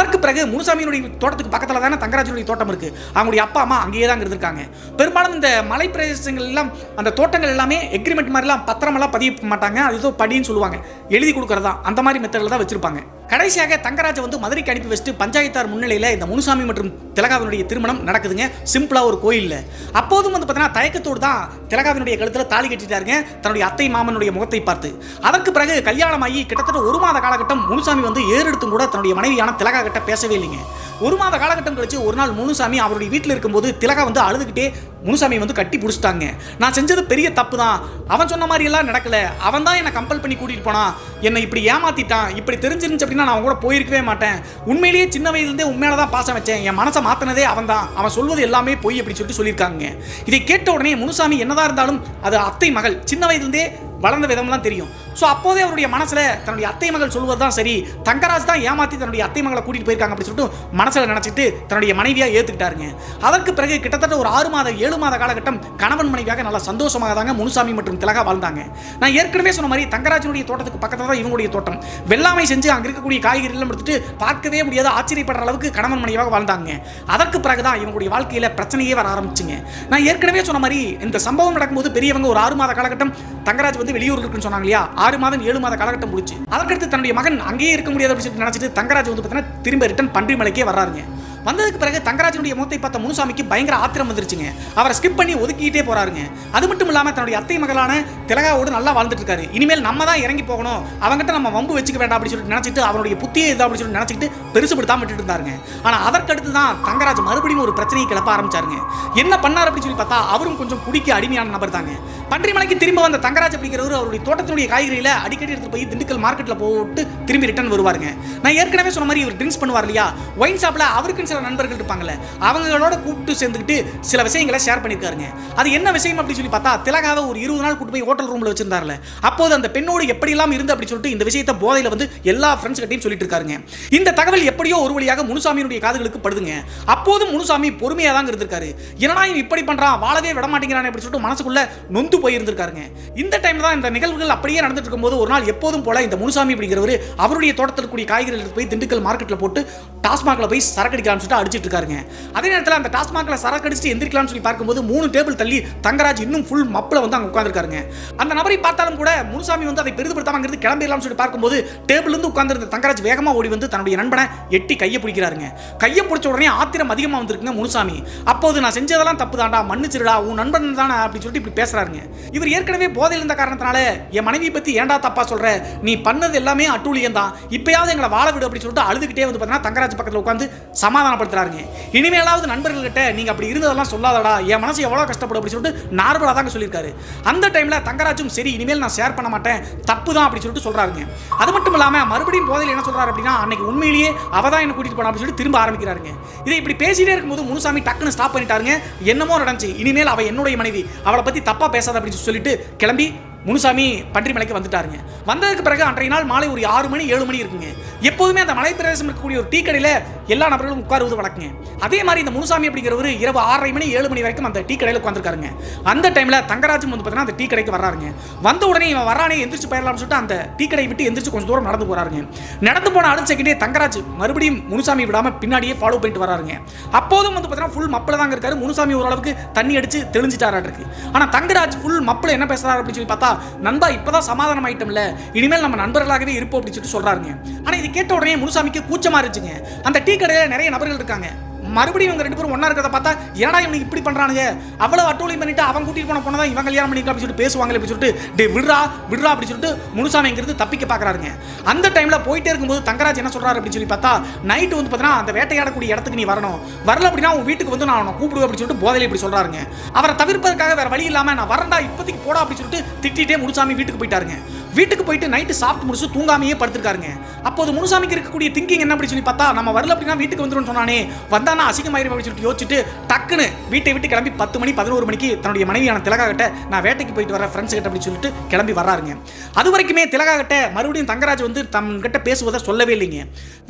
அதற்கு பிறகு முனுசாமியினுடைய தோட்டத்துக்கு பக்கத்துல தானே தங்கராஜனுடைய தோட்டம் இருக்கு, அவங்களுடைய அப்பா அம்மா அங்கேயே தான் இருந்திருக்காங்க. பெரும்பாலும் இந்த மலை பிரதேசங்கள் எல்லாம் அந்த தோட்டங்கள் எல்லாமே எக்ரிமெண்ட் மாதிரிலாம் பத்திரமெல்லாம் பதிய மாட்டாங்க, அது ஏதோ படின்னு சொல்லுவாங்க, எழுதி கொடுக்கறதா அந்த மாதிரி மெத்தடில் தான் வச்சிருப்பாங்க. கடைசியாக தங்கராஜை வந்து மதுரைக்கு அனுப்பி வச்சுட்டு பஞ்சாயத்தார் முன்னிலையில் இந்த முனுசாமி மற்றும் திலகாவினுடைய திருமணம் நடக்குதுங்க. சிம்பிளாக ஒரு கோயிலில். அப்போதும் வந்து பார்த்தீங்கன்னா தயக்கத்தோடு தான் திலகாவினுடைய கழுத்தில் தாலி கட்டிட்டாருங்க தன்னுடைய அத்தை மாமனுடைய முகத்தை பார்த்து. அதற்கு பிறகு கல்யாணமாகி கிட்டத்தட்ட 1 மாத காலகட்டம் முனுசாமி வந்து ஏறெடுத்தும் கூட தன்னுடைய மனைவியான திலகா கிட்ட பேசவே இல்லைங்க. 1 மாத காலகட்டம் கழிச்சு ஒரு நாள் முனுசாமி அவருடைய வீட்டில் இருக்கும்போது திலகா வந்து அழுதுகிட்டே முனுசாமி வந்து கட்டி பிடிச்சிட்டாங்க. நான் செஞ்சது பெரிய தப்பு தான், அவன் சொன்ன மாதிரி எல்லாம் நடக்கல, அவன் தான் என்னை கம்பல் பண்ணி கூட்டிட்டு போனான், என்னை இப்படி ஏமாத்திட்டான், இப்படி தெரிஞ்சிருந்துச்சு அப்படின்னா நான் அவன் கூட போயிருக்கவே மாட்டேன், உண்மையிலேயே சின்ன வயதுலேருந்தே உண்மையில தான் பாசம் வச்சேன், என் மனசை மாத்தினதே அவன் தான், அவன் சொல்வது எல்லாமே பொய் அப்படின்னு சொல்லியிருக்காங்க. இதை கேட்ட உடனே முனுசாமி என்னதான் இருந்தாலும் அது அத்தை மகள், சின்ன வயதுலேருந்தே வளர்ந்த விதம்லாம் தெரியும். ஸோ அப்போதே அவருடைய மனசில் தன்னுடைய அத்தை மகள் சொல்வது தான் சரி, தங்கராஜ் தான் ஏமாற்றி தன்னுடைய அத்தை மகளை கூட்டிகிட்டு போயிருக்காங்க அப்படின்னு சொல்லிட்டு மனசில் நினச்சிட்டு தன்னுடைய மனைவியாக ஏற்றுக்கிட்டாருங்க. அதற்கு பிறகு கிட்டத்தட்ட ஒரு 6 மாத 7 மாத காலகட்டம் கணவன் மனைவியாக நல்லா சந்தோஷமாக தாங்க முனுசாமி மற்றும் திலகா வாழ்ந்தாங்க. நான் ஏற்கனவே சொன்ன மாதிரி தங்கராஜனுடைய தோட்டத்துக்கு பக்கத்தில் தான் இவங்களுடைய தோட்டம். வெள்ளாமை செஞ்சு அங்கே இருக்கக்கூடிய காய்கறிகளும் எடுத்துட்டு பார்க்கவே முடியாத ஆச்சரியப்படுற அளவுக்கு கணவன் மனைவியாக வாழ்ந்தாங்க. அதற்கு பிறகு தான் இவங்களுடைய வாழ்க்கையில் பிரச்சனையே வர ஆரம்பிச்சுங்க. நான் ஏற்கனவே சொன்ன மாதிரி இந்த சம்பவம் நடக்கும்போது பெரியவங்க ஒரு 6 மாத காலகட்டம் தங்கராஜ் வந்து வெளியூர் இருக்குன்னு சொன்னாங்க இல்லையா, 6 மாதம் 7 மாத காலகட்டம் முடிச்சு. அதற்கடுத்து தன்னுடைய மகன் அங்கேயே இருக்க முடியாது அப்படின்னு நினைச்சிட்டு தங்கராஜ் வந்து பார்த்தீங்கன்னா திரும்ப ரிட்டர்ன் பன்றிமலைக்கே வர்றாருங்க. வந்ததுக்கு பிறகு தங்கராஜனுடைய முகத்தை பார்த்த முனுசாமிக்கு பயங்கர ஆத்திரம் வந்துருச்சுங்க. அவரை ஸ்கிப் பண்ணி ஒதுக்கிட்டே போறாருங்க. அது மட்டும் இல்லாமல் தன்னுடைய அத்தை மகளான திலகாவோடு நல்லா வாழ்ந்துட்டு இருக்காரு. இனிமேல் நம்ம தான் இறங்கி போகணும், அவங்ககிட்ட நம்ம வம்பு வச்சுக்க வேண்டாம் அப்படின்னு சொல்லிட்டு நினைச்சிட்டு அவருடைய புத்தியே இதாக அப்படின்னு சொல்லி நினைச்சிட்டு பெருசுபடுத்தாம விட்டுட்டு இருந்தாருங்க. ஆனால் அதற்கடுத்து தான் தங்கராஜ் மறுபடியும் ஒரு பிரச்சனையை கிளப்ப ஆரம்பிச்சாருங்க. என்ன பண்ணார் அப்படின்னு சொல்லி பார்த்தா அவரும் கொஞ்சம் குடிக்க அடிமையான நபர் தாங்க. பன்றிமலைக்கு திரும்ப வந்த தங்கராஜ் அப்படிங்கிறவர் அவருடைய தோட்டத்தினுடைய காய்கறிகளை அடிக்கடி எடுத்துட்டு போய் திண்டுக்கல் மார்க்கெட்டில் போட்டு திரும்பி ரிட்டர்ன் வருவாருங்க. நான் ஏற்கனவே சொன்ன மாதிரி இவர் ட்ரிங்க்ஸ் பண்ணுவார் இல்லையா, ஒயின் ஷாப்பில் அவருக்கு சில நண்பர்கள் இருப்பாங்கல்ல, அவங்களோட கூப்பிட்டு சேர்ந்துக்கிட்டு சில விஷயங்களை ஷேர் பண்ணியிருக்காருங்க. அது என்ன விஷயம் அப்படின்னு சொல்லி பார்த்தா திலகாவை ஒரு 20 நாள் கூட்டு போய் ஹோட்டல் ரூமில் வச்சிருந்தாருல, அப்போது அந்த பெண்ணோடு எப்படியெல்லாம் இருந்து அப்படின்னு சொல்லிட்டு இந்த விஷயத்தை போதையில் வந்து எல்லா ஃப்ரெண்ட்ஸ் கிட்டையும் சொல்லிட்டு இருக்காருங்க. இந்த தகவல் எப்படியோ ஒரு வழியாக முனுசாமியுடைய காதுகளுக்கு படுதுங்க. அப்போதும் முனுசாமி பொறுமையாக தான் இருந்திருக்காரு. என்னடா இப்படி பண்றான், வாழவே விட மாட்டேங்கிறானே அப்படின்னு சொல்லிட்டு மனசுக்குள்ள நொந்து போயிருந்திருக்காருங்க. இந்த டைம் தான் இந்த நிகழ்வுகள் அப்படியே நடந்துட்டு இருக்கும்போது ஒரு நாள் எப்போதும் போல இந்த முனுசாமி அப்படிங்கிறவர் அவருடைய தோட்டத்தில் கூடிய காய்கறிகள் போய் திண்டுக்கல் மார்க்கெட்டில் போட்டு டாஸ்மாக்ல போய் சரக்கு அடிக்கலாம்னு சொல்லிட்டு அடிச்சிட்டு இருக்காருங்க. அதே நேரத்தில் அந்த டாஸ்மாக்ல சரக்கு அடிச்சுட்டு எந்திரிக்கலாம்னு சொல்லி பார்க்கும்போது 3 டேபிள் தள்ளி தங்கராஜ் இன்னும் ஃபுல் மப்பில் வந்து அங்கே உட்காந்துருக்காருங்க. அந்த நபரை பார்த்தாலும் கூட முனுசாமி வந்து அதை பெரிதுபடுத்தாம அங்கிருந்து கிளம்பிடலாம்னு சொல்லி பார்க்கும்போது டேபிள் இருந்து உட்கார்ந்திருந்த தங்கராஜ் வேகமாக ஓடி வந்து தன்னுடைய நண்பனை எட்டி கையை பிடிக்கிறாருங்க. கையை பிடிச்ச உடனே ஆத்திரம் அதிகமாக வந்திருக்குங்க முனுசாமி. அப்போது நான் செஞ்சதெல்லாம் தப்பு தாண்டா, மன்னிச்சிருடா, உன் நண்பன் தானே அப்படின்னு சொல்லிட்டு இப்படி பேசுறாருங்க. இவர் ஏற்கனவே போதையில் இருந்த காரணத்தினால என் மனைவி பத்தி ஏண்டா தப்பா சொல்ற, நீ பண்ணது எல்லாமே அட்டூழியம் தான், இப்பயாவது எங்களை வாழ விடு அப்படின்னு சொல்லிட்டு அழுதுகிட்டே வந்து பார்த்தீங்கன்னா தங்கராஜ் பக்கத்தில் உட்காந்து சமாதானப்படுத்துறாருங்க. இனிமேலாவது நண்பர்கள் கிட்ட நீங்க அப்படி இருந்ததெல்லாம் சொல்லாதடா, என் மனசு எவ்வளவு கஷ்டப்படும் அப்படின்னு சொல்லிட்டு நார்மலா தாங்க சொல்லியிருக்காரு. அந்த டைம்ல தங்கராஜும் சரி இனிமேல் நான் ஷேர் பண்ண மாட்டேன், தப்பு தான் அப்படின்னு சொல்லிட்டு சொல்றாருங்க. அது மட்டும் இல்லாம மறுபடியும் போதையில் என்ன சொல்றாரு அப்படின்னா, அன்னைக்கு உண்மையிலேயே அவதான் என்ன கூட்டிட்டு போனா அப்படின்னு சொல்லிட்டு திரும்ப ஆரம்பிக்கிறாருங்க. இதை இப்படி பேசிட்டே இருக்கும்போது முனுசாமி டக்குன்னு ஸ்டாப் பண்ணிட்டாருங்க. என்னமோ நடந்துச்சு, இனிமேல் அவ என்னுடைய மனைவி, அவளை பத்தி தப்பா பேசாத அப்படின்னு சொல்லிட்டு கிளம்பி முனுசாமி பன்றிமலைக்கு வந்துட்டாருங்க. வந்ததுக்கு பிறகு அன்றைய நாள் மாலை ஒரு 6 மணி 7 மணி இருக்குங்க. எப்போதுமே அந்த மலை பிரதேசம் இருக்கக்கூடிய ஒரு டீ கடையில் எல்லா நபர்களும் உட்காருவது வழக்குங்க. அதே மாதிரி இந்த முனுசாமி அப்படிங்கிறவர் இரவு 6:30 மணி 7 மணி வரைக்கும் அந்த டீ கடையில் உட்காந்துருக்காருங்க. அந்த டைமில் தங்கராஜும் வந்து பார்த்தீங்கன்னா அந்த டீ கடைக்கு வர்றாருங்க. வந்த உடனே இவன் வரானே எந்திரிச்சு போயிடலாம்னு சொல்லிட்டு அந்த டீ கடையை விட்டு எந்திரிச்சு கொஞ்சம் தூரம் நடந்து போறாருங்க. நடந்து போன அடுத்த செகண்டே தங்கராஜ் மறுபடியும் முனுசாமி விடாமல் பின்னாடியே ஃபாலோ பண்ணிட்டு வராருங்க. அப்போதும் வந்து பார்த்தீங்கன்னா ஃபுல் மப்பில் தாங்க இருக்காரு. முனுசாமி ஓரளவுக்கு தண்ணி அடிச்சு தெளிஞ்சிட்டாரு இருக்கு. ஆனால் தங்கராஜ் ஃபுல் மப்பில் என்ன பேசுறாரு அப்படின்னு சொல்லி பார்த்தா, நண்பா இப்பதான் சமாதானம் ஆயிட்டோம்ல, இனிமேல் நம்ம நண்பர்களாகவே இருப்போம் அப்படின்னு சொல்லிட்டு சொல்றாருங்க. ஆனா இது கேட்ட உடனே முனுசாமிக்கு கூச்சமா இருந்துச்சுங்க. அந்த டீ கடையில நிறைய நபர்கள் இருக்காங்க. மறுபடியும் இவங்க 2 பேரும் ஒண்ணா இருக்கிறத பார்த்தா ஏடா இவனுக்கு இப்படி பண்றானுங்க, அவ்வளவு அட்டூழியம் பண்ணிட்டு அவன் கூட்டிட்டு போன பொண்ணதான் இவன் கல்யாணம் பண்ணிக்கலாம் அப்படின்னு சொல்லிட்டு பேசுவாங்க அப்படின்னு சொல்லிட்டு டே விடுறா விடுறா அப்படின்னு சொல்லிட்டு முனுசாமி இங்கிருந்து தப்பிக்க பாக்குறாருங்க. அந்த டைம்ல போயிட்டே இருக்கும்போது தங்கராஜ் என்ன சொல்றாரு அப்படின்னு சொல்லி பார்த்தா, நைட்டு வந்து பார்த்தீங்கன்னா அந்த வேட்டையாடக்கூடிய இடத்துக்கு நீ வரணும், வரல அப்படின்னா உன் வீட்டுக்கு வந்து நான் அவனை கூப்பிடுவேன் அப்படின்னு சொல்லிட்டு போதையில இப்படி சொல்றாருங்க. அவரை தவிர்ப்பதற்காக வேற வழி இல்லாம நான் வரண்டா இப்போதைக்கு போடா அப்படின்னு சொல்லிட்டு திட்டிட்டே முனுசாமி வீட்டுக்கு போயிட்டாருங்க. வீட்டுக்கு போயிட்டு நைட்டு சாப்பிட்டு முடிச்சு தூங்காமையே படுத்திருக்காருங்க. அப்போது முனுசாமிக்கு இருக்கக்கூடிய திங்கிங் என்ன அப்படி சொல்லி பார்த்தா, நம்ம வரல அப்படின்னா வீட்டுக்கு வந்துடும் சொன்னானே, வந்தானா அசிங்கமாயிரும் அப்படின்னு சொல்லிட்டு யோசிச்சுட்டு டக்குன்னு வீட்டை விட்டு கிளம்பி 10 மணி 11 மணிக்கு தன்னுடைய மனைவியான திலகா கிட்ட நான் வேட்டைக்கு போயிட்டு வர ஃப்ரெண்ட்ஸ் கிட்ட அப்படின்னு சொல்லிட்டு கிளம்பி வர்றாருங்க. அது வரைக்குமே திலகா கிட்ட மறுபடியும் தங்கராஜ் வந்து தங்கிட்ட பேசுவதை சொல்லவே இல்லைங்க.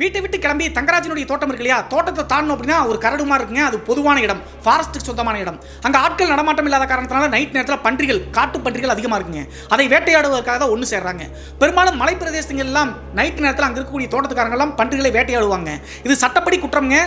வீட்டை விட்டு கிளம்பி தங்கராஜனுடைய தோட்டம் இருக்கு இல்லையா, தோட்டத்தை தாண்டணும் அப்படின்னா ஒரு கரடுமா இருக்குங்க. அது பொதுவான இடம், ஃபாரஸ்ட்டுக்கு சொந்தமான இடம். அங்கே ஆட்கள் நடமாட்டம் இல்லாத காரணத்தினால நைட் நேரத்தில் பன்றிகள், காட்டு பன்றிகள் அதிகமாக இருக்குங்க. அதை வேட்டையாடுவதற்காக தான் ஒன்று சேர்றாங்க. பெரும்பாலும் மலை பிரதேசங்கள் எல்லாம் நைட் நேரத்தில் அங்கே இருக்கக்கூடிய தோட்டத்துக்காரங்க எல்லாம் பன்றிகளை வேட்டையாடுவாங்க. இது சட்டப்படி குற்றம்ங்க.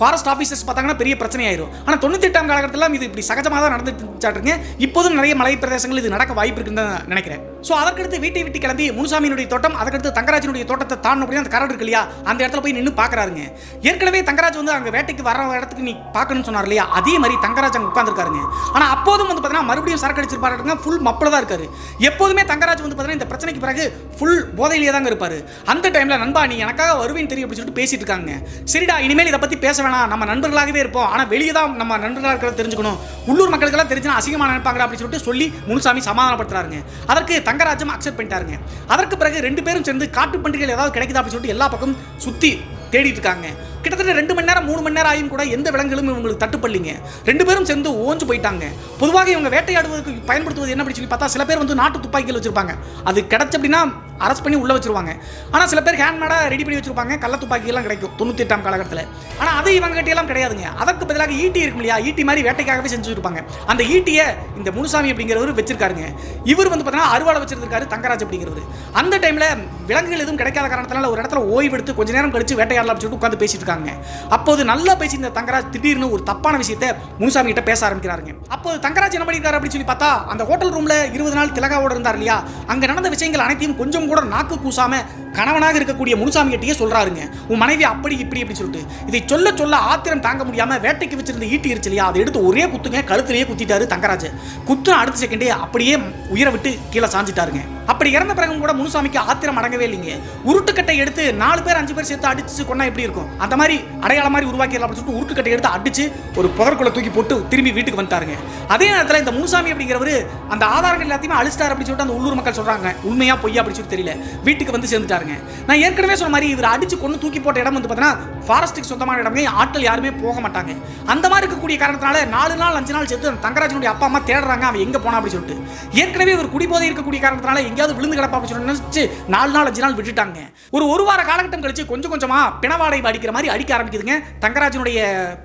ஃபாரஸ்ட் ஆஃபீஸர்ஸ் பார்த்தாங்கன்னா பெரிய பிரச்சனை ஆயிரும். ஆனால் 98ஆம் காலகட்டத்தில் இது இப்படி சகஜமாக தான் நடந்துச்சாட்டுங்க. இப்போதும் நிறைய மலை பிரதேசங்கள் இது நடக்க வாய்ப்பு இருக்குன்னு தான் நினைக்கிறேன். ஸோ அதற்கடுத்து வீட்டை விட்டு கிளம்பி முனுசாமியினுடைய தோட்டம், அதற்கடுத்து தங்கராஜனுடைய தோட்டத்தை தாண்டணும் அப்படின்னு அந்த கரடு இருக்கு இல்லையா, அந்த இடத்துல போய் நின்று பார்க்குறாருங்க. ஏற்கனவே தங்கராஜ் வந்து அங்கே வேட்டைக்கு வர இடத்துக்கு நீ பார்க்கணும்னு சொன்னார் இல்லையா, அதே மாதிரி தங்கராஜ் அங்கே உட்காந்துருக்காருங்க. ஆனால் அப்போதும் வந்து பார்த்தீங்கன்னா மறுபடியும் சரக்கு அடிச்சிருப்பாருங்க, ஃபுல் மப்பில் தான் இருக்காரு. எப்போதுமே தங்கராஜ் வந்து பார்த்தீங்கன்னா இந்த பிரச்சனைக்கு பிறகு ஃபுல் போதையிலேயே தாங்க இருப்பார். அந்த டைமில் நண்பா நீ எனக்காக வருவேன்னு தெரியும் அப்படின்னு சொல்லிட்டு பேசிட்டு இருக்காங்க. சரிடா இனிமேல் இதை பற்றி பேச வேணாம், நம்ம நண்பர்களாகவே இருப்போம், ஆனால் வெளியே தான் நம்ம நண்பர்களாக இருக்கிறத தெரிஞ்சுக்கணும், உள்ளூர் மக்களுக்கெல்லாம் தெரிஞ்சுன்னா அசிங்கமாக நினைப்பாங்க அப்படின்னு சொல்லிட்டு சொல்லி முனுசாமி சமாதானப்படுத்துறாருங்க. அதற்கு தங்கராஜும் அக்செப்ட் பண்ணிட்டாருங்க. அதற்கு பிறகு 2 பேரும் சேர்ந்து காட்டு பன்றிகள் ஏதாவது கிடைக்குதா அப்படின்னு சொல்லிட்டு எல்லா பக்கம் சுற்றி தேடிட்டு இருக்காங்க. கிட்டத்தட்ட 2 மணி நேரம் 3 மணி நேரம் ஆயும் கூட எந்த விலங்குகளும் இவங்களுக்கு தட்டுப்படலிங்க. 2 பேரும் சேர்ந்து ஓஞ்சு போயிட்டாங்க. பொதுவாக இவங்க வேட்டையாடுவதற்கு பயன்படுத்துவது என்ன அப்படின்னு சொல்லி பார்த்தா சில பேர் வந்து நாட்டு துப்பாக்கிகள் வச்சிருப்பாங்க, அது கிடைச்ச அப்படின்னா அரெஸ்ட் பண்ணி உள்ள வச்சிருவாங்க. ஆனால் சில பேர் ஹேண்ட்மேடாக ரெடி பண்ணி வச்சிருப்பாங்க, கள்ள துப்பாக்கியெல்லாம் கிடைக்கும் 98ஆம் காலகட்டத்தில். ஆனால் அது இவங்க கிட்டேலாம் கிடையாதுங்க. அதற்கு பதிலாக ஈட்டி இருக்கும் இல்லையா, ஈட்டி மாதிரி வேட்டைக்காகவே செஞ்சு வச்சிருப்பாங்க. அந்த ஈட்டியை இந்த முனுசாமி அப்படிங்கிறவர் வச்சிருக்காருங்க. இவர் வந்து பார்த்தீங்கன்னா அறுவாளை வச்சிருக்காரு தங்கராஜ் அப்படிங்கிறவர். அந்த டைமில் விலங்குகள் எதுவும் கிடைக்காத காரணத்தினால ஒரு இடத்துல ஓய்வு எடுத்து கொஞ்ச நேரம் கழிச்சு வேட்டையாடலாம் சொல்லிட்டு உட்காந்து பேசிட்டு இருக்காங்க. அப்போது நல்லா பேசி இந்த தங்கராஜ் திடீர்னு ஒரு தப்பான விஷயத்தை முனுசாமி கிட்ட பேச ஆரம்பிக்கிறாருங்க. அப்போது தங்கராஜ் என்ன பண்ணிருக்காரு அப்படின்னு சொல்லி பார்த்தா, அந்த ஹோட்டல் ரூம்ல 20 நாள் திலகாவோட இருந்தார் இல்லையா, அங்க நடந்த விஷயங்கள் அனைத்தையும் கொஞ்சம் கூட நாக்கு கூசாம கணவனாக இருக்கக்கூடிய முனுசாமி கிட்டயே சொல்றாருங்க. உன் மனைவி அப்படி இப்படி அப்படி சொல்லிட்டு இதை சொல்ல சொல்ல ஆத்திரம் தாங்க முடியாம வேட்டைக்கு வச்சிருந்த ஈட்டி இருச்சு இல்லையா, அதை எடுத்து ஒரே குத்துங்க கழுத்திலேயே குத்திட்டாரு தங்கராஜ். குத்துன அடுத்த செகண்டே அப்படியே உயிரை விட்டு கீழே சாஞ்சிட்டாருங்க. அப்படி இறந்த பிறகும் கூட முனுசாமிக்கு ஆத்திரம் அடங்கவே இல்லைங்க. உருட்டுக்கட்டை எடுத்து 4 பேர் 5 பேர் சேர்த்து அடிச்சு கொண்டா எப்படி இருக்கும், அந்த மாதிரி அடையாள மாதிரி உருவாக்கிடலாம் அப்படின்னு சொல்லிட்டு உருட்டுக்கட்டை எடுத்து அடிச்சு ஒரு புதற்குள்ள தூக்கி போட்டு திரும்பி வீட்டுக்கு வந்துட்டாருங்க. அதே நேரத்தில் இந்த முனுசாமி அப்படிங்கிறவர் அந்த ஆதாரங்கள் எல்லாத்தையுமே அழிச்சிட்டார் அப்படின்னு சொல்லிட்டு அந்த உள்ளூர் மக்கள் சொல்றாங்க. உண்மையா பொய்யா அப்படின்னு சொல்லி தெரியல. வீட்டுக்கு வந்து சேர்ந்துட்டாருங்க. நான் ஏற்கனவே சொன்ன மாதிரி இவர் அடிச்சு கொண்டு தூக்கி போட்ட இடம் வந்து பார்த்தீங்கன்னா ஃபாரஸ்ட்டுக்கு சொந்தமான இடமே, ஆட்கள் யாருமே போக மாட்டாங்க. அந்த மாதிரி இருக்கக்கூடிய காரணத்தினால 4 நாள் 5 நாள் சேர்த்து தங்கராஜனுடைய அப்பா அம்மா தேடுறாங்க அவன் எங்க போனா அப்படின்னு சொல்லிட்டு. ஏற்கனவே ஒரு குடிபோதை இருக்கக்கூடிய காரணத்தினால எங்கேயாவது விழுந்து கிடப்பா அப்படின்னு சொல்லி 4 நாள் 5 நாள் விட்டுட்டாங்க. ஒரு வார காலகட்டம் கழிச்சு கொஞ்சம் கொஞ்சமா பிணவாடை அடிக்கிற மாதிரி அடிக்க ஆரம்பிக்குதுங்க தங்கராஜனுடைய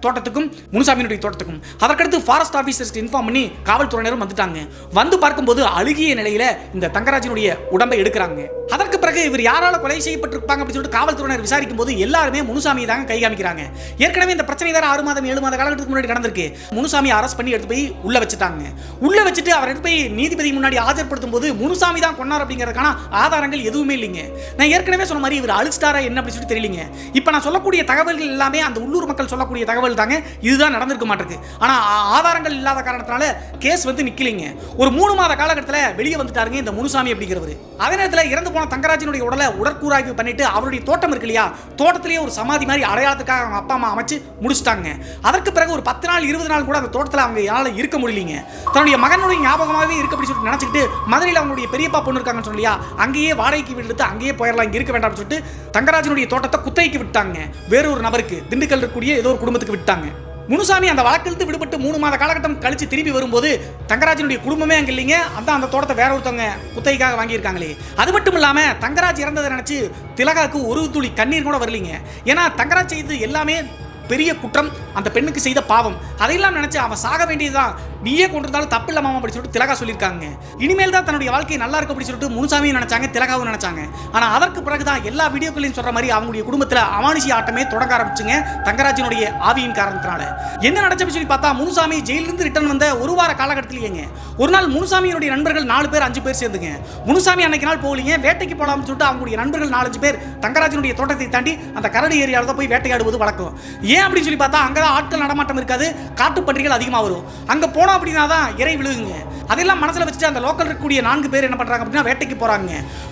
தோட்டத்துக்கும் முனுசாமியினுடைய தோட்டத்துக்கும். அதற்கடுத்து ஃபாரஸ்ட் ஆஃபீஸர்ஸ்க்கு இன்ஃபார்ம் பண்ணி காவல்துறையினரும் வந்துட்டாங்க. வந்து பார்க்கும்போது அழுகிய நிலையில இந்த தங்கராஜனுடைய உடம்பை எடுக்கிறாங்க. அதற்கு பிறகு இவர் யாரால கொலை செய்யப்பட்டிருப்பாங்க அப்படின்னு சொல்லிட்டு காவல்துறையினர் விசாரிக்கும் போது எல்லாருமே முனுசாமியை தாங்க கை காமிக்கிறாங்க. ஏற்கனவே இந்த பிரச்சனை வேற 6 மாதம் 7 மாத காலகட்டத்துக்கு முன்னாடி நடந்திருக்கு. முனுசாமியை அரெஸ்ட் பண்ணி எடுத்து போய் உள்ள வச்சுட்டாங்க. உள்ள வச்சுட்டு அவர் எடுத்து போய் நீதிபதி முன்னாடி ஆஜர்படுத்தும் போது முனுசாமி தான் கொன்னார் அப்படிங்கிறதுக்கான ஆதாரங்கள் எதுவுமே இல்லைங்க. நான் ஏற்கனவே சொன்ன மாதிரி இவர் அழிச்சிட்டாரா என்ன அப்படின்னு சொல்லி தெரியலங்க. இப்போ நான் சொல்லக்கூடிய தகவல்கள் எல்லாமே அந்த உள்ளூர் மக்கள் சொல்லக்கூடிய தகவல் தாங்க, இதுதான் நடந்திருக்க மாட்டிருக்கு. ஆனால் ஆதாரங்கள் இல்லாத காரணத்தினால கேஸ் வந்து நிக்கலைங்க. ஒரு 3 மாத காலகட்டத்தில் வெளியே வந்துட்டாருங்க இந்த முனுசாமி அப்படிங்கிறவர். அதே நேரத்தில் இறந்து போன தங்கராஜனுடைய உடலை உடற்கூறாய்வு பண்ணிட்டு அவருடைய தோட்டம் இருக்கு இல்லையா, தோட்டத்திலேயே ஒரு சமாதி மாதிரி அடையாளத்துக்காக அவங்க அப்பா அம்மா அமைச்சு முடிச்சிட்டாங்க. அதற்கு பிறகு ஒரு 10 நாள் 20 நாள் கூட அந்த தோட்டத்தில் அவங்க யாரால இருக்க முடியலீங்க. தன்னுடைய மகனுடைய ஞாபகமாகவே இருக்கு அப்படின்னு சொல்லிட்டு நினைச்சிட்டு மதுரையில் அவங்களுடைய பெரியப்பா பொண்ணு இருக்காங்கன்னு சொல்லியா, அங்கேயே வாடகைக்கு வீடு எடுத்து அங்கேயே போயிடலாம், இங்கே இருக்க வேண்டாம்னு சொல்லிட்டு தங்கராஜனுடைய தோட்டத்தை குத்தகைக்கு விட்டாங்க. வேறொரு நபருக்கு, திண்டுக்கல் இருக்கக்கூடிய ஏதோ ஒரு குடும்பத்துக்கு விட்டாங்க. முனுசாமி அந்த வழக்கிலிருந்து விடுபட்டு 3 மாத காலகட்டம் கழிச்சு திரும்பி வரும்போது தங்கராஜனுடைய குடும்பமே அங்கே இல்லைங்க. அந்த தோட்டத்தை வேற ஒருத்தவங்க குத்தகைக்காக வாங்கியிருக்காங்களே. அது மட்டும் இல்லாமல் தங்கராஜ் இறந்ததை நினைச்சு திலகாவுக்கு ஒரு துளி கண்ணீர் கூட வரலீங்க. ஏன்னா தங்கராஜ் செய்தது எல்லாமே பெரிய குற்றம், அந்த பெண்ணுக்கு செய்த பாவம். அதையெல்லாம் நினைச்சு அவன் சாக வேண்டியதுதான், நீயே கொண்டிருந்தாலும் தப்பு இல்லை மாமா அப்படி சொல்லிட்டு திலகா சொல்லியிருக்காங்க. இனிமேல் தான் தன்னுடைய வாழ்க்கை நல்லா இருக்கும் அப்படி சொல்லிட்டு முனுசாமியும் நினைச்சாங்க, திலகாவும் நினைச்சாங்க. ஆனால் அதற்கு பிறகுதான் எல்லா வீடியோக்களையும் சொல்ற மாதிரி அவங்களுடைய குடும்பத்தில் அமானுஷி ஆட்டமே தொடங்க ஆரம்பிச்சுங்க தங்கராஜனுடைய ஆவியின் காரணத்தினால. என்ன நடந்துச்சு சொல்லி பார்த்தா முனுசாமி ஜெயிலிருந்து ரிட்டர்ன் வந்த 1 வார காலகட்டத்திலேயேங்க ஒரு நாள் முனுசாமியினுடைய நண்பர்கள் 4 பேர் 5 பேர் சேர்ந்துங்க. முனுசாமி அன்னைக்கு நாள் போகலீங்க, வேட்டைக்கு போடாமல் சொல்லிட்டு அவங்களுடைய நண்பர்கள் 4-5 பேர் தங்கராஜனுடைய தோட்டத்தை தாண்டி அந்த கரடு ஏரியாவில் தான் போய் வேட்டையாடுவது வழக்கம். ஏன் அப்படின்னு சொல்லி பார்த்தா அங்கதான் ஆட்கள் நடமாட்டம் இருக்காது, காட்டு பன்றிகள் அதிகமாக வரும். அங்க போனோம் அப்படின்னா தான் இறை விழுகுங்க. அதெல்லாம் மனசுல வச்சுட்டு அந்த லோக்கல் இருக்கக்கூடிய 4 பேர் என்ன பண்றாங்க அப்படின்னா வேட்டைக்கு போறாங்க.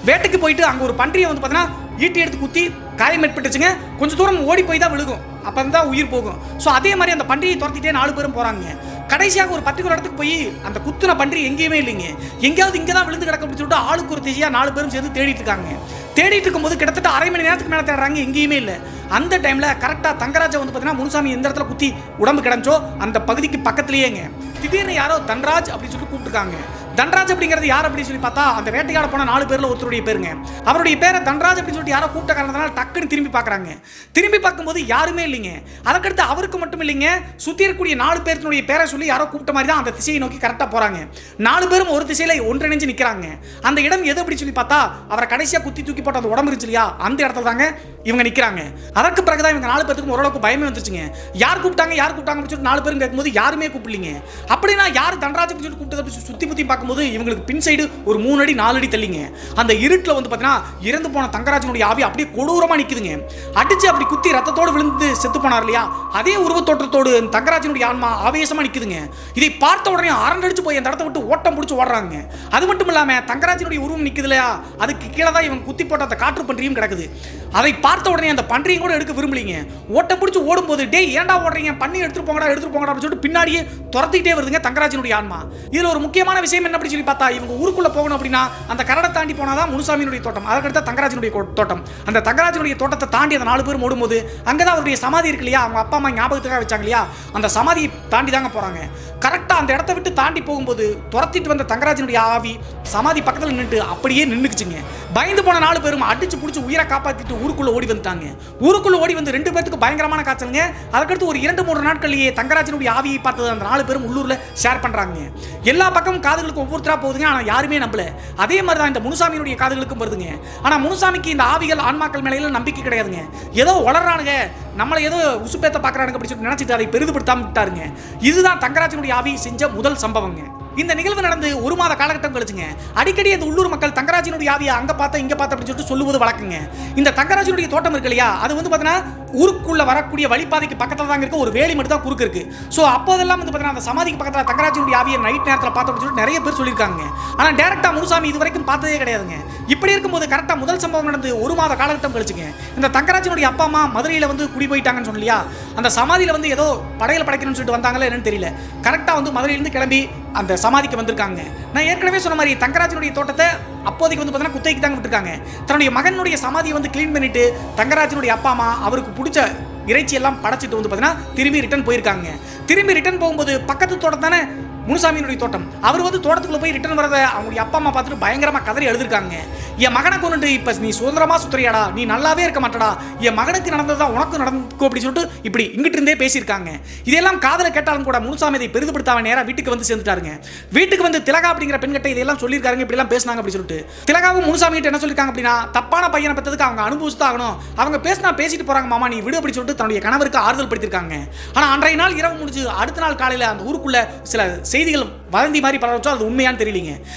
வேட்டைக்கு போயிட்டு அங்க ஒரு பன்றியை வந்து பார்த்தீங்கன்னா ஈட்டி எடுத்து குத்தி காயம் ஏற்பட்டுச்சுங்க. கொஞ்சம் தூரம் ஓடி போய் தான் விழுகும், அப்போ தான் உயிர் போகும். ஸோ அதே மாதிரி அந்த பன்றியை துரத்திட்டே 4 பேரும் போறாங்க. கடைசியாக ஒரு பர்டிகுலர் இடத்துக்கு போய் அந்த குத்துன பன்றி எங்கேயுமே இல்லைங்க. எங்கேயாவது இங்கே தான் விழுந்து கிடக்க அப்படின்னு சொல்லிட்டு ஆளுக்கு ஒரு திசையாக 4 பேரும் சேர்ந்து தேடிட்டு இருக்காங்க. தேடிட்டு இருக்கும்போது கிட்டத்தட்ட அரை மணி நேரத்துக்கு மேலே தேடுறாங்க, எங்கேயுமே இல்லை. அந்த டைமில் கரெக்டாக தங்கராஜை வந்து பார்த்தீங்கன்னா முனுசாமி எந்த இடத்துல குத்தி உடம்பு கிடஞ்சோ அந்த பகுதிக்கு பக்கத்துலேயேங்க திடீர்னு யாரோ தன்ராஜ் அப்படின்னு சொல்லி கூப்பிட்டுருக்காங்க. தன்ராஜ் அப்படிங்கிறது யார் அப்படின்னு சொல்லி பார்த்தா அந்த வேட்டையாட போன 4 பேர்ல ஒருத்தருடைய பேருங்க. அவருடைய பேரை தன்ராஜ் அப்படின்னு சொல்லிட்டு யாரோ கூப்பிட்ட காரணத்தினால டக்குன்னு திரும்பி பார்க்குறாங்க. திரும்பி பார்க்கும்போது யாருமே இல்லைங்க. அதற்கடுத்து அவருக்கு மட்டும் இல்லைங்க, சுற்றி இருக்கக்கூடிய 4 பேருடைய பேரை சொல்லி யாரோ கூப்பிட்ட மாதிரி தான் அந்த திசையை நோக்கி கரெக்டாக போகிறாங்க. 4 பேரும் ஒரு திசையில் ஒன்றிணைஞ்சு நிற்கிறாங்க. அந்த இடம் எது அப்படின்னு சொல்லி பார்த்தா அவரை கடைசியாக குத்தி தூக்கி போட்ட அந்த உடம்பு இருந்துச்சு இல்லையா, அந்த இடத்துல தாங்க இவங்க நிற்கிறாங்க. அதற்கு பிறகுதான் இவங்க 4 பேருக்கும் ஓரளவுக்கு பயமே வந்துருச்சுங்க. யார் கூப்பிட்டாங்க அப்படின்னு சொல்லிட்டு 4 பேரும் கேட்கும்போது யாருமே கூப்பிடலீங்க. அப்படின்னா யார் தன்ராஜ் அப்படின்னு சொல்லி கூப்பிட்டது சுற்றி முற்றி பார்க்கும்போது இவங்களுக்கு பின் சைடு ஒரு 3 அடி 4 அடி தள்ளிங்க அந்த இருட்டில் வந்து பார்த்தீங்கன்னா இறந்து போன தங்கராஜனுடைய ஆவி அப்படியே கொடூரமாக நிற்குதுங்க. அடிச்சு அப்படி குத்தி ரத்தத்தோடு விழுந்து செத்து போனார் இல்லையா, அதே உருவத்தோற்றத்தோடு தங்கராஜனுடைய ஆன்மா ஆவேசமாக நிற்குதுங்க. இதை பார்த்த உடனே அரண்டடிச்சு போய் அந்த இடத்த விட்டு ஓட்டம் பிடிச்சி ஓடுறாங்க. அது மட்டும் இல்லாமல் தங்கராஜனுடைய உருவம் நிற்குது இல்லையா, அதுக்கு கீழே தான் இவங்க குத்தி போட்ட அந்த காற்று பன்றியும் கிடக்குது. அதை பார்த்த உடனே அந்த பன்றியும் கூட எடுக்க விரும்பலீங்க. ஓட்டம் பிடிச்சி ஓடும்போது டே ஏன்டா ஓடுறீங்க, பண்ணி எடுத்துட்டு போங்கடா அப்படின்னு சொல்லிட்டு பின்னாடியே துரத்திக்கிட்டே வருதுங்க தங்கராஜனுடைய ஆன்மா. இதுல ஒரு முக்கியமான விஷயம் என்ன அப்படி சொல்லி பார்த்தா, இவங்க ஊருக்குள்ள போகணும் அப்படின்னா அந்த கரடை தாண்டி போனாதான் முனுசாமியினுடைய தோட்டம், அதற்கடுத்த தங்கராஜனுடைய தோட்டம். அந்த தங்கராஜனுடைய தோட்டத்தை தாண்டி அந்த 4 பேரும் ஓடும்போது அங்கதான் அவருடைய சமாதி இருக்கு இல்லையா, அவங்க அப்பா அம்மா ஞாபகத்துக்காக வச்சாங்க இல்லையா, அந்த சமாதியை தாண்டி தாங்க போறாங்க. கரெக்டா அந்த இடத்த விட்டு தாண்டி போகும்போது துரத்திட்டு வந்த தங்கராஜனுடைய ஆவி சமாதி பக்கத்தில் நின்று அப்படியே நின்னுக்குச்சுங்க. பயந்து போன 4 பேரும் அடிச்சு பிடிச்சி உயிரை காப்பாத்திட்டு ஊருக்குள்ள ஓடி வந்துட்டாங்க. ஊருக்குள்ள ஓடி வந்து 2 பேருக்கு பயங்கரமான காய்ச்சலுங்க. அதுக்கடுத்து ஒரு 2-3 நாட்கள்லயே தங்கராஜனுடைய ஆவியை பார்த்தது அந்த 4 பேரும் உள்ளூர்ல ஷேர் பண்றாங்க. எல்லா பக்கமும் காதுகளுக்கு ஒவ்வொருத்தரா போகுதுங்க. ஆனா யாருமே நம்பல. அதே மாதிரி தான் இந்த முனுசாமியினுடைய காதுகளுக்கும் வருதுங்க. ஆனா முனுசாமிக்கு இந்த ஆவிகள் ஆன்மாக்கள் மேல நம்பிக்கை கிடையாதுங்க. ஏதோ வளர்றானுங்க, நம்மளை ஏதோ உசுப்பேத்த பாக்குறானுங்க அப்படி சொல்லி நினைச்சிட்டு அதை பெரிதுபடுத்தாம விட்டாருங்க. இதுதான் தங்கராஜனுடைய ஆவி செஞ்ச முதல் சம்பவங்க. இந்த நிகழ்வு நடந்து 1 மாத காலகட்டம் கழிச்சுங்க. அடிக்கடி அந்த உள்ளூர் மக்கள் தங்கராஜனுடைய ஆவியை அங்க பார்த்த இங்க பார்த்த அப்படின்னு சொல்லிட்டு சொல்லுவது வழக்குங்க. இந்த தங்கராஜனுடைய தோட்டம் இருக்கு இல்லையா, அது வந்து பார்த்தீங்கன்னா ஊருக்குள்ள வரக்கூடிய வழிபாதைக்கு பக்கத்தில் தாங்க இருக்க ஒரு வேலி மட்டும் தான் குறுக்கு இருக்கு. ஸோ அப்போதெல்லாம் வந்து பார்த்தீங்கன்னா அந்த சமாதிக்கு பக்கத்தில் தங்கராஜனுடைய ஆவியை நைட் நேரத்தில் பார்த்தோம் அப்படின்னு சொல்லிட்டு நிறைய பேர் சொல்லியிருக்காங்க. ஆனால் டேரக்டா முனுசாமி இது வரைக்கும் பார்த்ததே கிடையாதுங்க. இப்படி இருக்கும்போது கரெக்டாக முதல் சம்பவம் நடந்து 1 மாத காலகட்டம் கழிச்சுங்க. இந்த தங்கராஜனுடைய அப்பா அம்மா மதுரையில் வந்து குடி போயிட்டாங்கன்னு சொன்னலையா, அந்த சமாதியில் வந்து ஏதோ படையில் படைக்கணும்னு சொல்லிட்டு வந்தாங்களே என்னன்னு தெரியல. கரெக்டாக வந்து மதுரையிலேருந்து கிளம்பி அந்த சமாதிக்கு வந்திருக்காங்க. நான் ஏற்கனவே சொன்ன மாதிரி தங்கராஜனுடைய தோட்டத்தை அப்போதைக்கு வந்து பார்த்தீங்கன்னா குத்தைக்கு தாங்க விட்டுருக்காங்க. தன்னுடைய மகனுடைய சமாதியை வந்து கிளீன் பண்ணிட்டு தங்கராஜனுடைய அப்பா அம்மா அவருக்கு பிடிச்ச இறைச்சி எல்லாம் படைச்சிட்டு வந்து பார்த்தீங்கன்னா திரும்பி ரிட்டர்ன் போயிருக்காங்க. திரும்பி ரிட்டர்ன் போகும்போது பக்கத்து தோட்டம் தானே முனுசாமியினுடைய தோட்டம். அவர் வந்து தோட்டத்துக்குள்ள போய் ரிட்டர்ன் வரதை அவங்களுடைய அப்பா அம்மா பார்த்துட்டு பயங்கரமா கதறி எழுதிருக்காங்க. என் மகனை கொண்டு இப்ப நீ சுதந்திரமா சுத்துறியாடா, நீ நல்லாவே இருக்க மாட்டடா, என் மகனுக்கு நடந்ததுதான் உனக்கு நடக்கும் அப்படின்னு சொல்லிட்டு இப்படி இங்கிட்டு இருந்தே பேசியிருக்காங்க. இதெல்லாம் காதல கேட்டாலும் கூட முனுசாமி இதை பெரிதுபடுத்தாம நேரா வீட்டுக்கு வந்து சேர்ந்துட்டாருங்க. வீட்டுக்கு வந்து திலகா அப்படிங்கிற பெண்கிட்ட இதெல்லாம் சொல்லியிருக்காங்க, இப்படி எல்லாம் பேசினாங்க அப்படின்னு சொல்லிட்டு. திலகாவும் முனுசாமி கிட்ட என்ன சொல்லிருக்காங்க அப்படின்னா, தப்பான பையனை பெற்றதுக்கு அவங்க அனுபவிச்சுதாகணும், அவங்க பேசினா பேசிட்டு போறாங்க மாமா, நீ விடு அப்படின்னு சொல்லிட்டு தன்னுடைய கணவருக்கு ஆறுதல் படுத்திருக்காங்க. ஆனா அன்றைய நாள் இரவு முடிஞ்சு அடுத்த நாள் காலையில அந்த ஊருக்குள்ள சில செய்திகள் வதந்தி மாதிரி பரவச்சோ அது உண்மையான்னு தெரியலீங்க.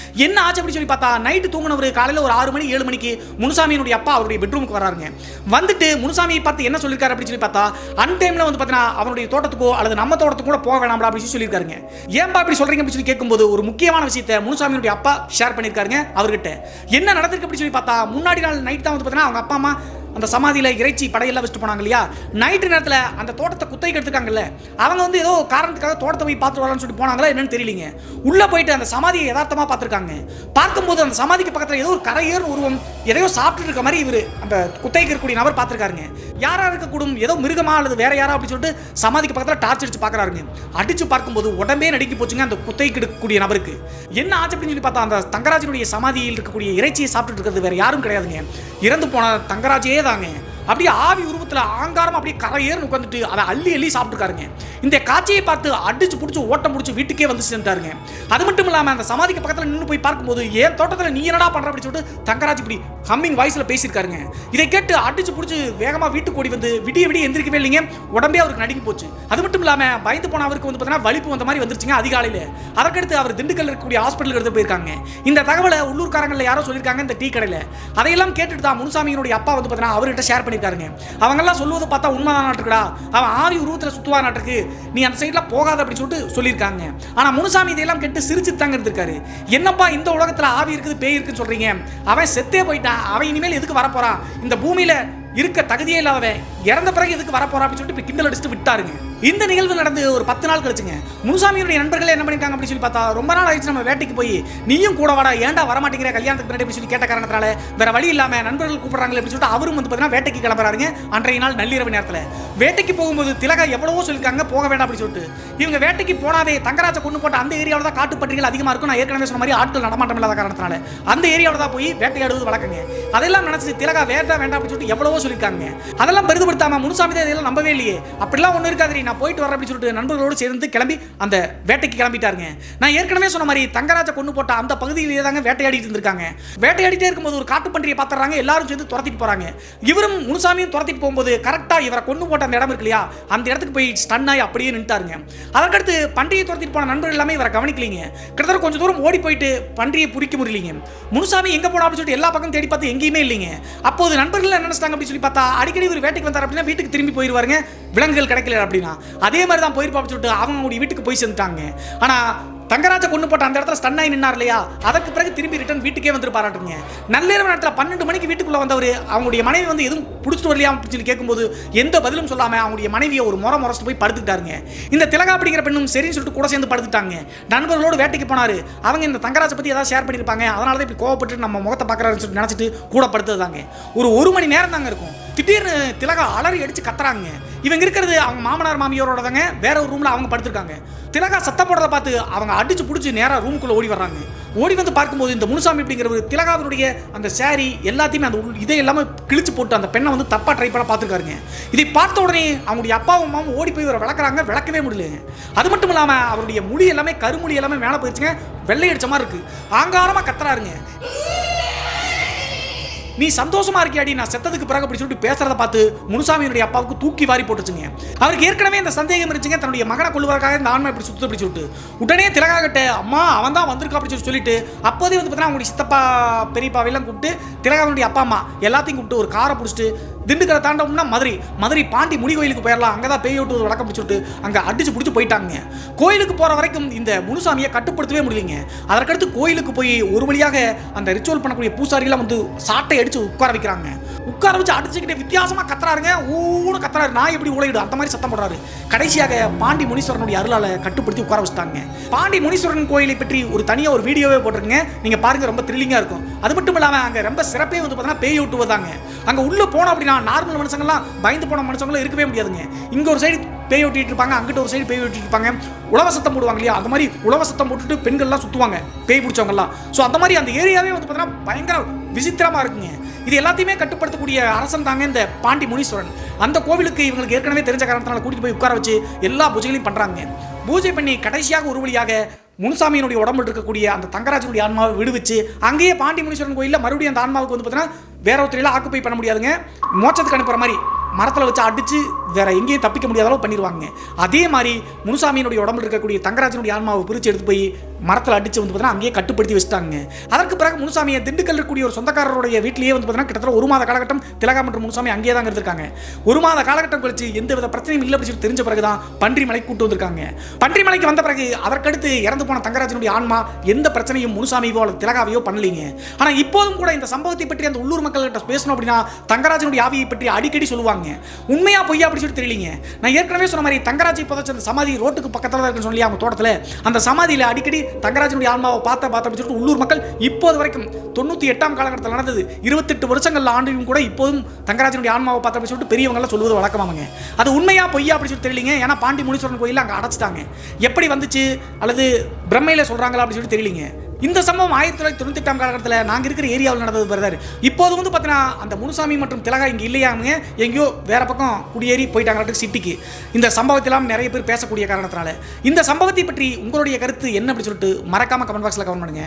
என்ன ஆச்சு அப்படி சொல்லி பார்த்தா, நைட்டு தூங்கினவர் காலையில் ஒரு 6 மணி 7 மணிக்கு முனுசாமியினுடைய அப்பா அவருடைய பெட்ரூமுக்கு வராருங்க. வந்துட்டு முனுசாமியை பார்த்து என்ன சொல்லியிருக்காரு அப்படின்னு சொல்லி பார்த்தா, அன்டைம்ல வந்து பார்த்தீங்கன்னா அவருடைய தோட்டத்துக்கோ அல்லது நம்ம தோட்டத்துக்கு கூட போக வேணாம்டா அப்படின்னு சொல்லியிருக்காருங்க. ஏன்பா அப்படி சொல்றீங்க அப்படின்னு சொல்லி கேட்கும்போது ஒரு முக்கியமான விஷயத்தை முனுசாமியினுடைய அப்பா ஷேர் பண்ணியிருக்காருங்க அவர்கிட்ட. என்ன நடந்திருக்கு அப்படின்னு சொல்லி பார்த்தா, முன்னாடி நாள் நைட் தான் வந்து பார்த்தீங்கன்னா அவங்க அப்பா அம்மா அந்த சமாதியில் இறைச்சி படையெல்லாம் வச்சுட்டு போனாங்க இல்லையா, நைட்டு நேரத்தில் அந்த தோட்டத்தை குத்தைக்கு எடுத்துக்காங்கல்ல, அவங்க வந்து ஏதோ காரணத்துக்காக தோட்டத்தை போய் பார்த்து வரலாம்னு சொல்லிட்டு போனாங்களா என்னன்னு தெரியலீங்க. உள்ளே போயிட்டு அந்த சமாதியை யதார்த்தமாக பார்த்துருக்காங்க. பார்க்கும்போது அந்த சமாதிக்கு பக்கத்தில் ஏதோ ஒரு கரையேறு உருவம் எதையோ சாப்பிட்டு இருக்க மாதிரி இவர் அந்த குத்தைக்கு இருக்கக்கூடிய நபர் பார்த்துருக்காருங்க. யாரா இருக்கக்கூடும், ஏதோ மிருகமா அல்லது வேற யாரா அப்படின்னு சொல்லிட்டு சமாதிக்கு பக்கத்தில் டார்ச் அடிச்சு பார்க்குறாருங்க. அடிச்சு பார்க்கும்போது உடம்பே நடுங்கி போச்சுங்க அந்த குத்தைக்கு இருக்கக்கூடிய நபருக்கு. என்ன ஆச்சு அப்படின்னு சொல்லி பார்த்தா, அந்த தங்கராஜனுடைய சமாதியில் இருக்கக்கூடிய இறைச்சியை சாப்பிட்டு இருக்கிறது வேற யாரும் கிடையாதுங்க, இறந்து போன தங்கராஜே தாங்க. அப்படியே ஆவி உருவத்தில் ஆங்காரம் அப்படியே கரையேறு உட்காந்துட்டு அதை அள்ளி அள்ளி சாப்பிட்டுருக்காருங்க. இந்த காட்சியை பார்த்து அடிச்சு பிடிச்சி ஓட்டம் பிடிச்சி வீட்டுக்கே வந்து சேர்ந்தாருங்க. அது மட்டும் இல்லாமல் அந்த சமாதிக்கு பக்கத்தில் நின்று போய் பார்க்கும்போது ஏன் தோட்டத்தில் நீ என்னடா பண்ற அப்படின்னு சொல்லிட்டு தங்கராஜ் இப்படி ஹம்மிங் வாய்ஸ்ல பேசியிருக்காருங்க. இதை கேட்டு அடிச்சு பிடிச்சி வேகமாக வீட்டுக்கு ஓடி வந்து விடிய விடிய எந்திரிக்கவே இல்லைங்க. உடம்பே அவருக்கு நடுங்கி போச்சு. அது மட்டும் இல்லாமல் பயந்து போன அவருக்கு வந்து பார்த்தீங்கன்னா வலிப்பு வந்த மாதிரி வந்துருச்சுங்க அதிகாலையில். அதற்கடுத்து அவர் திண்டுக்கல் இருக்கக்கூடிய ஹாஸ்பிட்டலுக்கு எடுத்து போயிருக்காங்க. இந்த தகவலை உள்ளூர்காரங்களில் யாரோ சொல்லியிருக்காங்க இந்த டீ கடையில். அதையெல்லாம் கேட்டுட்டு தான் முனுசாமியினுடைய அப்பா வந்து பார்த்தீங்கன்னா அவர்கிட்ட ஷேர் பண்ணிருக்காருங்க. அவங்கெல்லாம் சொல்லுவது பார்த்தா உண்மைதான் நாட்டுக்குடா, அவன் ஆவி உருவத்தில் சுத்துவா நாட்டுக்கு, நீ அந்த சைட்லாம் போகாத அப்படின்னு சொல்லிட்டு சொல்லியிருக்காங்க. ஆனா முனுசாமி இதெல்லாம் கேட்டு சிரிச்சு தாங்க இருந்திருக்காரு. என்னப்பா இந்த உலகத்துல ஆவி இருக்குது பேய் இருக்குன்னு சொல்றீங்க, அவன் செத்தே போயிட்டான், அவன் இனிமேல் எதுக்கு வரப்போறான், இந்த பூமியில இருக்க தகுதியே இல்லாதவன் இறந்த பிறகு எதுக்கு வரப்போறா அப்படின்னு சொல்லிட்டு கிண்டல் அடிச்சுட்டு விட்டாருங்க. இந்த நிகழ்வு நடந்து ஒரு 10 நாள் கழிச்சுங்க முனுசாமியுடைய நண்பர்கள் என்ன பண்ணிருக்காங்க அப்படின்னு சொல்லி பார்த்தா, ரொம்ப நாள் ஆயிடுச்சு நம்ம வேட்டைக்கு போய், நீயும் கூட வாடா, ஏன்டா வர மாட்டேங்கிற கல்யாணத்துக்கு முன்னாடி அப்படின்னு சொல்லி கேட்ட காரணத்தால வேற வழி இல்லாம நண்பர்கள் கூப்பிடுறாங்க அப்படின்னு சொல்லிட்டு அவரும் வந்து பார்த்தீங்கன்னா வேட்டைக்கு கிளம்புறாருங்க. அன்றைய நாள் நள்ளிரவு நேரத்தில் வேட்டைக்கு போகும்போது திலகா எவ்வளவோ சொல்லியிருக்காங்க போக வேண்டாம் அப்படின்னு சொல்லிட்டு. இவங்க வேட்டைக்கு போனாவே தங்கராஜை கொண்டு போட்ட அந்த ஏரியாவில் தான் காட்டுப்பட்டிகள் அதிகமாக இருக்கும். நான் ஏற்கனவே சொன்ன மாதிரி ஆட்கள் நடமாட்டம் இல்லாத காரணத்தினால அந்த ஏரியாவில் தான் போய் வேட்டையாடுவது வழக்கங்க. அதெல்லாம் நினைச்சு திலகா வேண்டாம் வேண்டாம் அப்படின்னு சொல்லிட்டு எவ்வளவோ சொல்லியிருக்காங்க. அதெல்லாம் பெரிதுபடுத்தாம முனுசாமி தான் இதெல்லாம் நம்பவே இல்லையே, அப்படிலாம் ஒன்றும் இருக்காது, நான் போயிட்டு வரேன் அப்படின்னு சொல்லிட்டு நண்பர்களோடு சேர்ந்து கிளம்பி அந்த வேட்டைக்கு கிளம்பிட்டாருங்க. நான் ஏற்கனவே சொன்ன மாதிரி தங்கராஜை கொண்டு போட்ட அந்த பகுதியிலே தாங்க வேட்டையாடிட்டு இருந்திருக்காங்க. வேட்டையாடிட்டே இருக்கும்போது ஒரு காட்டுப்பன்றியை பார்த்துறாங்க, எல்லாரும் சேர்ந்து துரத்திட்டு போறாங்க. இவரும் முனுசாமியும் துரத்திட்டு போகும்போது கரெக்டா இவரை கொண்டு போட்ட அந்த இடம் இருக்கு இல்லையா, அந்த இடத்துக்கு போய் ஸ்டன் ஆகி அப்படியே நின்ட்டாருங்க. அதற்கடுத்து பன்றியை துரத்திட்டு போன நண்பர்கள் எல்லாமே இவரை கவனிக்கலீங்க. கிட்டத்தட்ட கொஞ்சம் தூரம் ஓடி போயிட்டு பன்றியை பிடிக்க முடியலீங்க. முனுசாமி எங்க போனா அப்படின்னு சொல்லிட்டு எல்லா பக்கம் தேடி பார்த்து எங்கேயுமே இல்லைங்க. அப்போது நண்பர்கள் என்ன நினைச்சிட்டாங்க அப்படின்னு சொல்லி பார்த்தா, அடிக்கடி ஒரு வேட்டைக்கு வந்தார் அப்படின்னா வீட்டுக்கு திரும்பி போயிருவாருங்க, விலங்குகள் கிடைக்கல அப்படின்னா. அதே மாதிரி தான் போயிருப்பா அப்படின்னு சொல்லிட்டு அவங்க வீட்டுக்கு போய் சேர்ந்துட்டாங்க. ஆனா தங்கராஜை கொண்டு போட்ட அந்த இடத்துல ஸ்டன் ஆகி நின்னார் இல்லையா, அதற்கு பிறகு திரும்பி ரிட்டர்ன் வீட்டுக்கே வந்து பாராட்டுங்க. நள்ளிரவு நேரத்தில் 12 மணிக்கு வீட்டுக்குள்ள வந்தவர் அவங்களுடைய மனைவி வந்து எதுவும் பிடிச்சிட்டு வரலையா அப்படின்னு சொல்லி கேட்கும்போது எந்த பதிலும் சொல்லாம அவங்களுடைய மனைவியை ஒரு முறைச்சிட்டு போய் படுத்துட்டாருங்க. இந்த திலகா அப்படிங்கிற பெண்ணும் சரின்னு சொல்லிட்டு கூட சேர்ந்து படுத்துட்டாங்க. நண்பர்களோடு வேட்டைக்கு போனாரு, அவங்க இந்த தங்கராஜை பத்தி ஏதாவது ஷேர் பண்ணியிருப்பாங்க, அதனால தான் இப்படி கோவப்பட்டு நம்ம முகத்தை பார்க்கறாருன்னு சொல்லி நினைச்சிட்டு கூட படுத்ததாங்க. ஒரு மணி நேரம் தாங்க இருக்கும். திடீர்னு திலகா அலறி அடிச்சு கத்துறாங்க. இவங்க இருக்கிறது அவங்க மாமனார் மாமியாரோட தாங்க, வேற ஒரு ரூம்ல அவங்க படுத்திருக்காங்க. திலகா சத்தம் போடுறத பார்த்து அவங்க அடிச்சு பிடிச்சி நேரா ரூமுக்குள்ள ஓடி வர்றாங்க. ஓடி வந்து பார்க்கும்போது இந்த முனுசாமி அப்படிங்கிறவர் திலகாவினுடைய அந்த சாரி எல்லாத்தையுமே அந்த இதை எல்லாமே கிழிச்சு போட்டு அந்த பெண்ணை வந்து தப்பா ட்ரை பண்ண பார்த்துருக்காருங்க. இதை பார்த்த உடனே அவங்களுடைய அப்பாவும் அம்மாவும் ஓடி போய் விளக்குறாங்க, விளக்கவே முடியல. அது மட்டும் இல்லாம அவருடைய முடி எல்லாமே கருமுடி எல்லாமே மேலே போயிடுச்சுங்க, வெள்ளை அடிச்ச மாதிரி இருக்கு. ஆங்காரமா கத்துறாருங்க, நீ சந்தோஷமா இருக்கியாடி நான் செத்ததுக்கு பிறகு அப்படி சொல்லிட்டு பேசுறத பார்த்து முனுசாமியினுடைய அப்பாவுக்கு தூக்கி வாரி போட்டுச்சுங்க. அவருக்கு ஏற்கனவே இந்த சந்தேகம் இருந்துச்சுங்க, தன்னுடைய மகனை கொள்வதற்காக இந்த ஆன்மா இப்படி சுத்து அப்படி சொல்லிட்டு. உடனே திலகா கிட்ட அம்மா அவன் தான் வந்திருக்கா அப்படி சொல்லிட்டு அப்போதே வந்து பார்த்தீங்கன்னா அவங்களுடைய சித்தப்பா பெரியப்பாவெல்லாம் கூப்பிட்டு திலகாவுடைய அப்பா அம்மா எல்லாத்தையும் கூப்பிட்டு ஒரு காரை பிடிச்சிட்டு திண்டுக்கலை தாண்டோம்னா மதுரை பாண்டி முனி கோயிலுக்கு போயிடலாம், அங்கே தான் பேய் விட்டு வழக்கம் பிடிச்சிட்டு அங்கே அடிச்சு பிடிச்சி போயிட்டாங்க. கோயிலுக்கு போகிற வரைக்கும் இந்த முனுசாமியை கட்டுப்படுத்தவே முடியலைங்க. அதற்கடுத்து கோயிலுக்கு போய் ஒரு வழியாக அந்த ரிச்சுவல் பண்ணக்கூடிய பூசாரிகளாம் வந்து சாட்டை அடிச்சு உட்கார வைக்கிறாங்க. உட்கார வச்சு அடிச்சுக்கிட்டே வித்தியாசமாக கத்துறாருங்க, ஊன்னு கத்துறாரு, நான் எப்படி உழையிடும் அந்த மாதிரி சத்தம் போடுறாரு. கடைசியாக பாண்டி முனீஸ்வரனுடைய அருளால் கட்டுப்படுத்தி உட்கார வச்சுட்டாங்க. பாண்டி முனீஸ்வரன் கோயிலை பற்றி ஒரு தனியாக ஒரு வீடியோவே போட்டிருங்க, நீங்கள் பாருங்க, ரொம்ப த்ரில்லிங்காக இருக்கும். அது மட்டும் இல்லாமல் அங்கே ரொம்ப சிறப்பே வந்து பார்த்தீங்கன்னா பேய் விட்டுவதாங்க. அங்கே உள்ளே போனோம் அப்படின்னா நார்மல் மனுஷங்கள்லாம் பயந்து போன மனுஷங்களும் இருக்கவே முடியாதுங்க. இங்கே ஒரு சைடு பேய் ஓட்டிட்டு இருப்பாங்க, அங்கிட்ட ஒரு சைடு பேய் ஓட்டிட்டு இருப்பாங்க. உழவ சத்தம் போடுவாங்க இல்லையா, அந்த மாதிரி உழவ சத்தம் போட்டுட்டு பெண்கள்லாம் சுற்றுவாங்க பேய் பிடிச்சவங்கலாம். ஸோ அந்த மாதிரி அந்த ஏரியாவே வந்து பார்த்தீங்கன்னா பயங்கர விசித்திரமாக இருக்குங்க. இது எல்லாத்தையுமே கட்டுப்படுத்தக்கூடிய அரசன் தாங்க இந்த பாண்டி முனீஸ்வரன். அந்த கோவிலுக்கு இவங்களுக்கு ஏற்கனவே தெரிஞ்ச காரணத்தினால கூட்டிட்டு போய் உட்கார வச்சு எல்லா பூஜைகளையும் பண்ணுறாங்க. பூஜை பண்ணி கடைசியாக ஒரு வழியாக முனுசாமியினுடைய உடம்புல இருக்கக்கூடிய அந்த தங்கராஜனுடைய ஆன்மாவை விடுவிச்சு அங்கேயே பாண்டி முனீஸ்வரன் கோயிலில் மறுபடியும் அந்த ஆன்மாவுக்கு வந்து பார்த்தீங்கன்னா வேற ஒருத்தரையெல்லாம் ஆக்குப்பை பண்ண முடியாதுங்க, மோட்சத்துக்கு அனுப்புகிற மாதிரி மரத்தில் வச்சு அடித்து வேற எங்கேயும் தப்பிக்க முடியாத அளவு பண்ணிடுவாங்க. அதே மாதிரி முனுசாமியினுடைய உடம்புல இருக்கக்கூடிய தங்கராஜனுடைய ஆன்மாவை பிரித்து எடுத்து போய் மரத்தில் அடித்து வந்து பார்த்தீங்கன்னா அங்கேயே கட்டுப்படுத்தி வச்சுட்டாங்க. அதற்கு பிறகு முனுசாமியை திண்டுக்கல் இருக்கக்கூடிய ஒரு சொந்தக்காரருடைய வீட்டிலேயே வந்து பார்த்தீங்கன்னா கிட்டத்தட்ட 1 மாத காலகட்டம் திலகா மற்றும் முனுசாமி அங்கேயே தான் இருந்திருக்காங்க. 1 மாத காலகட்டம் கழிச்சு எந்த வித பிரச்சனையும் இல்லை அப்படின்னு தெரிஞ்ச பிறகு தான் பன்றிமலைக்கு கூட்டு வந்திருக்காங்க. பன்றிமலைக்கு வந்த பிறகு அதற்கடுத்து இறந்து போன தங்கராஜனுடைய ஆன்மா எந்த பிரச்சனையும் முனுசாமியோ அல்லது திலகாவையோ பண்ணலீங்க. ஆனால் இப்போதும் கூட இந்த சம்பவத்தை பற்றி அந்த உள்ளூர் மக்கள்கிட்ட பேசணும் அப்படின்னா தங்கராஜனுடைய ஆவியை பற்றி அடிக்கடி சொல்லுவாங்க. உண்மையா பொய்யா அப்படி சொல்லி தெரியலீங்க. நான் ஏற்கனவே சொன்ன மாதிரி தங்கராஜை புதைச்ச அந்த சமாதி ரோட்டுக்கு பக்கத்தில் தான் இருக்குன்னு சொல்லி அவங்க தோட்டத்தில் அந்த சமாதியில் அடிக்கடி தங்கராஜனுடைய ஆன்மாவை பார்த்த அப்படின்னு சொல்லிட்டு உள்ளூர் மக்கள் இப்போது வரைக்கும் 98ஆம் காலகட்டத்தில் நடந்தது 28 வருஷங்கள் ஆண்டும் கூட இப்போதும் தங்கராஜனுடைய ஆன்மாவை பார்த்த அப்படின்னு சொல்லிட்டு பெரியவங்களாம் சொல்லுவது வழக்கமாங்க. அது உண்மையா பொய்யா அப்படி சொல்லி தெரியலீங்க. ஏன்னா பாண்டி முனீஸ்வரன் கோயிலில் அங்கே அடைச்சிட்டாங்க, எப்படி வந்துச்சு அல்லது பிரம்மையில் சொல்கிறாங்களா அப்படின்னு சொல்லி தெரியலீங்க. இந்த சம்பவம் 1998ஆம் காலகட்டத்தில் நாங்கள் இருக்கிற ஏரியாவில் நடந்தது பிரதர். இப்போது வந்து பார்த்தீங்கன்னா அந்த முனுசாமி மற்றும் திலகா இங்கே இல்லையாங்க, எங்கேயோ வேற பக்கம் குடியேறி போயிட்டாங்க சிட்டிக்கு. இந்த சம்பவத்தெல்லாம் நிறைய பேர் பேசக்கூடிய காரணத்தினால இந்த சம்பவத்தை பற்றி உங்களுடைய கருத்து என்ன அப்படி சொல்லிட்டு மறக்காம கமெண்ட் பாக்ஸில் கமெண்ட் பண்ணுங்க.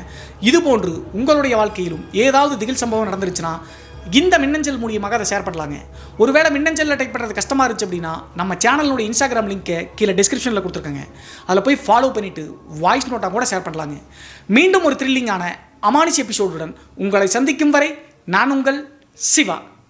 இது போன்று உங்களுடைய வாழ்க்கையிலும் ஏதாவது திகில் சம்பவம் நடந்துருச்சுன்னா இந்த மின்னஞ்சல் மூலியமாக அதை ஷேர் பண்ணலாங்க. ஒருவேளை மின்னஞ்சலில் டைப் பண்ணுறது கஷ்டமாக இருந்துச்சு அப்படின்னா நம்ம சேனலுடைய இன்ஸ்டாகிராம் லிங்க்கை கீழே டிஸ்கிரிப்ஷனில் கொடுத்துருக்கேங்க, அதில் போய் ஃபாலோ பண்ணிவிட்டு வாய்ஸ் நோட்டாக கூட ஷேர் பண்ணலாங்க. மீண்டும் ஒரு த்ரில்லிங்கான அமானுஷ எபிசோடுடன் உங்களை சந்திக்கும் வரை நான் உங்கள் சிவா.